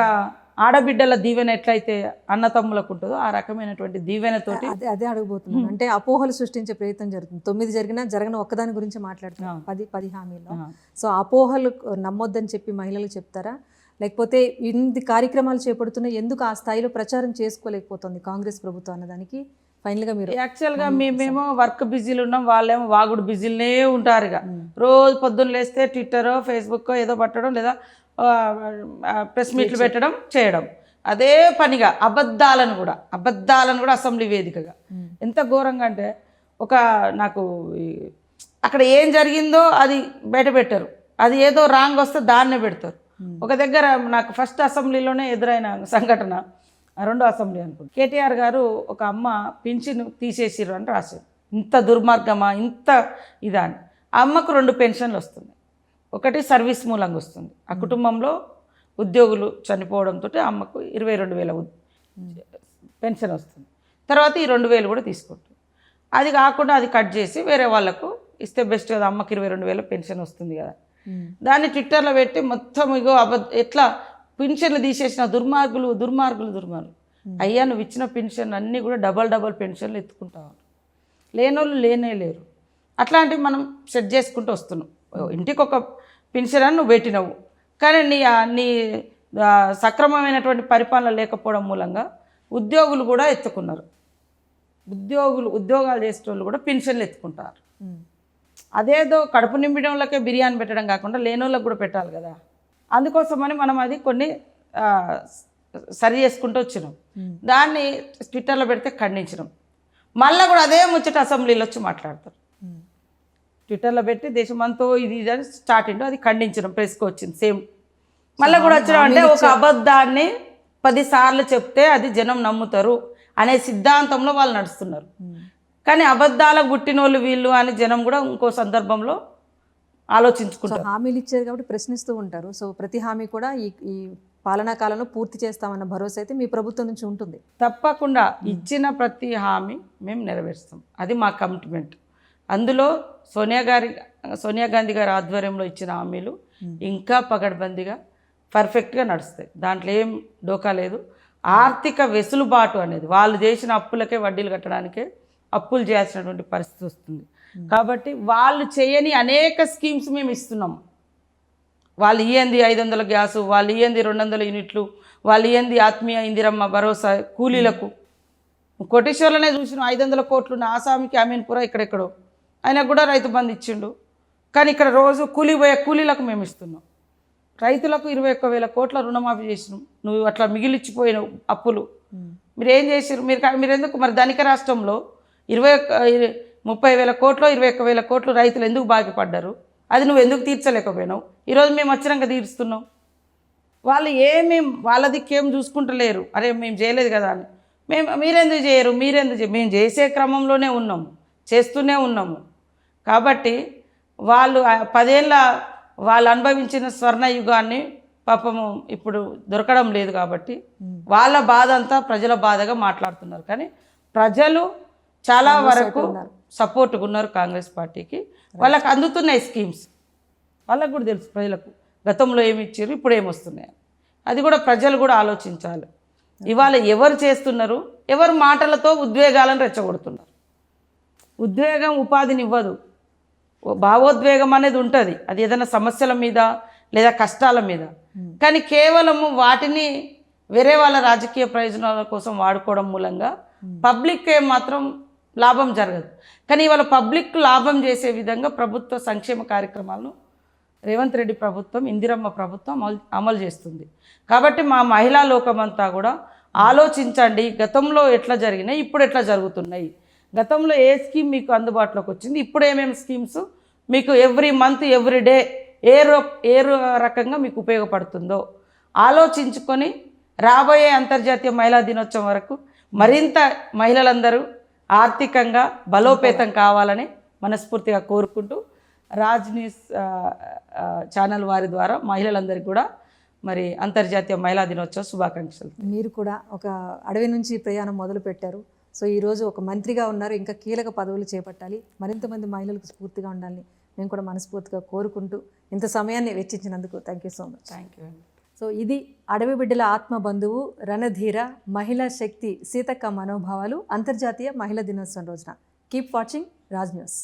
ఆడబిడ్డల దీవెన ఎట్లయితే అన్నతమ్ములకు ఉంటుందో ఆ రకమైనటువంటి దీవెనతోటి అదే అడగబోతున్నాను. అంటే అపోహలు సృష్టించే ప్రయత్నం జరుగుతుంది. 9 జరిగినా జరగని ఒక్కదాని గురించి మాట్లాడుతున్నాం, 10 హామీల్లో. సో అపోహలు నమ్మొద్దని చెప్పి మహిళలకు చెప్తారా, లేకపోతే ఇన్ని కార్యక్రమాలు చేపడుతున్నా ఎందుకు ఆ స్థాయిలో ప్రచారం చేసుకోలేకపోతుంది కాంగ్రెస్ ప్రభుత్వం అన్నదానికి ఫైనల్గా మీరు? యాక్చువల్గా మేమేమో వర్క్ బిజీలు ఉన్నాం, వాళ్ళేమో వాగుడు బిజీలనే ఉంటారుగా. రోజు పొద్దున్న లేస్తే ట్విట్టరో ఫేస్బుక్కో ఏదో పట్టడం, లేదా ప్రెస్ మీట్లు పెట్టడం చేయడం, అదే పనిగా అబద్ధాలను కూడా అసెంబ్లీ వేదికగా ఎంత ఘోరంగా అంటే, నాకు అక్కడ ఏం జరిగిందో అది బయట పెట్టరు, అది ఏదో రాంగ్ వస్తే దాన్నే పెడతారు. ఒక దగ్గర నాకు ఫస్ట్ అసెంబ్లీలోనే ఎదురైన సంఘటన, రెండో అసెంబ్లీ అనుకుంటా, కేటీఆర్ గారు ఒక అమ్మ పింఛను తీసేసిర్రు అని రాశారు. ఇంత దుర్మార్గమా, ఇంత ఇదా అని. ఆ అమ్మకు 2 పెన్షన్లు వస్తుంది. ఒకటి సర్వీస్ మూలంగా వస్తుంది, ఆ కుటుంబంలో ఉద్యోగులు చనిపోవడంతో అమ్మకు 22,000 పెన్షన్ వస్తుంది. తర్వాత ఈ 2,000 కూడా తీసుకుంటుంది. అది కాకుండా అది కట్ చేసి వేరే వాళ్ళకు ఇస్తే బెస్ట్ కదా, అమ్మకి 22,000 పెన్షన్ వస్తుంది కదా. దాన్ని ట్విట్టర్లో పెట్టి మొత్తం ఇగో ఎట్లా పెన్షన్లు తీసేసిన దుర్మార్గులు. అయ్యా నువ్వు ఇచ్చిన పెన్షన్ అన్నీ కూడా డబల్ పెన్షన్లు ఎత్తుకుంటావు, లేనోళ్ళు లేనే లేరు. అట్లాంటివి మనం సెట్ చేసుకుంటూ వస్తున్నాం. ఇంటికి ఒక పెన్షన్ అని నువ్వు పెట్టినవు, కానీ నీ సక్రమమైనటువంటి పరిపాలన లేకపోవడం మూలంగా ఉద్యోగులు కూడా ఎత్తుకున్నారు. ఉద్యోగాలు చేసేటోళ్ళు కూడా పెన్షన్లు ఎత్తుకుంటారు. అదేదో కడుపు నింపడంలోకే బిర్యానీ పెట్టడం కాకుండా లేనోళ్ళకి కూడా పెట్టాలి కదా. అందుకోసమని మనం అది కొన్ని సరి చేసుకుంటూ వచ్చినాం. దాన్ని ట్విట్టర్లో పెడితే ఖండించినాం. మళ్ళీ కూడా అదే ముచ్చట అసెంబ్లీలో వచ్చి మాట్లాడతారు. ట్విట్టర్లో పెట్టి దేశమంతా ఇది అని స్టార్ట్ అయిందో అది ఖండించడం, ప్రెస్కి వచ్చింది సేమ్. మళ్ళీ కూడా వచ్చినాం అంటే ఒక అబద్ధాన్ని 10 సార్లు చెప్తే అది జనం నమ్ముతారు అనే సిద్ధాంతంలో వాళ్ళు నడుస్తున్నారు. కానీ అబద్ధాలకు పుట్టినోళ్ళు వీళ్ళు అని జనం కూడా ఇంకో సందర్భంలో ఆలోచించుకుంటారు. హామీలు ఇచ్చారు కాబట్టి ప్రశ్నిస్తూ ఉంటారు. సో ప్రతి హామీ కూడా ఈ పాలనా కాలంలో పూర్తి చేస్తామన్న భరోసా అయితే మీ ప్రభుత్వం నుంచి ఉంటుంది. తప్పకుండా ఇచ్చిన ప్రతి హామీ మేము నెరవేరుస్తాం, అది మా కమిట్మెంట్. అందులో సోనియా గాంధీ గారి ఆధ్వర్యంలో ఇచ్చిన హామీలు ఇంకా పకడ్బందీగా పర్ఫెక్ట్గా నడుస్తాయి. దాంట్లో ఏం డోకా లేదు. ఆర్థిక వెసులుబాటు అనేది వాళ్ళు చేసిన అప్పులకే వడ్డీలు కట్టడానికే అప్పులు చేయాల్సినటువంటి పరిస్థితి వస్తుంది. కాబట్టి వాళ్ళు చేయని అనేక స్కీమ్స్ మేము ఇస్తున్నాం. వాళ్ళు ఇయ్యంది 500 గ్యాసు, వాళ్ళు ఇయ్యంది 200 యూనిట్లు, వాళ్ళు ఇయ్యంది ఆత్మీయ ఇందిరమ్మ భరోసా కూలీలకు. కోటేశ్వర్లోనే చూసిన 500 కోట్లు ఆసామికి అమీన్పుర ఇక్కడెక్కడో ఆయనకు కూడా రైతు బంధు ఇచ్చిండు. కానీ ఇక్కడ రోజు కూలీలకు మేము ఇస్తున్నాం. రైతులకు 21,000 కోట్ల రుణమాఫీ చేసినాం. నువ్వు అట్లా మిగిలిచ్చిపోయినావు అప్పులు. మీరు ఏం చేసారు? మీరు ఎందుకు మరి ధనిక రాష్ట్రంలో 30,000 కోట్లు 21,000 కోట్లు రైతులు ఎందుకు బాగిపడ్డారు? అది నువ్వు ఎందుకు తీర్చలేకపోయినావు? ఈరోజు మేము వచ్చినాక తీరుస్తున్నాం. వాళ్ళు వాళ్ళదికేం చూసుకుంటలేరు, అరే మేము చేయలేదు కదా అని. మీరెందుకు చేయరు? మేము చేసే క్రమంలోనే ఉన్నాము, చేస్తూనే ఉన్నాము. కాబట్టి వాళ్ళు 10 ఏళ్ళ వాళ్ళు అనుభవించిన స్వర్ణయుగాన్ని పాపము ఇప్పుడు దొరకడం లేదు. కాబట్టి వాళ్ళ బాధ అంతా ప్రజల బాధగా మాట్లాడుతున్నారు. కానీ ప్రజలు చాలా వరకు సపోర్ట్గా ఉన్నారు కాంగ్రెస్ పార్టీకి. వాళ్ళకి అందుతున్నాయి స్కీమ్స్, వాళ్ళకు కూడా తెలుసు ప్రజలకు గతంలో ఏమి ఇచ్చారు, ఇప్పుడు ఏమొస్తున్నాయి. అది కూడా ప్రజలు కూడా ఆలోచించాలి. ఇవాళ ఎవరు చేస్తున్నారు, ఎవరు మాటలతో ఉద్వేగాలను రెచ్చగొడుతున్నారు. ఉద్వేగం ఉపాధిని ఇవ్వదు, భావోద్వేగం అనేది ఉంటుంది. అది ఏదైనా సమస్యల మీద లేదా కష్టాల మీద. కానీ కేవలము వాటిని వేరే వాళ్ళ రాజకీయ ప్రయోజనాల కోసం వాడుకోవడం మూలంగా పబ్లిక్ మాత్రం లాభం జరగదు. కానీ ఇవాళ పబ్లిక్ లాభం చేసే విధంగా ప్రభుత్వ సంక్షేమ కార్యక్రమాలను రేవంత్ రెడ్డి ప్రభుత్వం, ఇందిరమ్మ ప్రభుత్వం అమలు చేస్తుంది. కాబట్టి మా మహిళా లోకమంతా కూడా ఆలోచించండి, గతంలో ఎట్లా జరిగినాయి, ఇప్పుడు ఎట్లా జరుగుతున్నాయి, గతంలో ఏ స్కీమ్ మీకు అందుబాటులోకి వచ్చింది, ఇప్పుడు ఏమేమి స్కీమ్స్ మీకు ఎవ్రీ మంత్ ఎవ్రీ డే ఏ రకంగా మీకు ఉపయోగపడుతుందో ఆలోచించుకొని రాబోయే అంతర్జాతీయ మహిళా దినోత్సవం వరకు మరింత మహిళలందరూ ఆర్థికంగా బలోపేతం కావాలని మనస్ఫూర్తిగా కోరుకుంటూ రాజ్ న్యూస్ ఛానల్ వారి ద్వారా మహిళలందరికీ కూడా మరి అంతర్జాతీయ మహిళా దినోత్సవ శుభాకాంక్షలు. మీరు కూడా ఒక అడవి నుంచి ప్రయాణం మొదలు పెట్టారు. సో ఈరోజు ఒక మంత్రిగా ఉన్నారు, ఇంకా కీలక పదవులు చేపట్టాలి, మరింతమంది మహిళలకు స్ఫూర్తిగా ఉండాలని మేము కూడా మనస్ఫూర్తిగా కోరుకుంటూ ఇంత సమయాన్ని వెచ్చించినందుకు thank you so much. Thank you అండి. సో ఇది అడవి బిడ్డల ఆత్మ బంధువు రణధీర మహిళా శక్తి సీతక్క మనోభావాలు అంతర్జాతీయ మహిళా దినోత్సవం రోజున. Keep watching Raj news.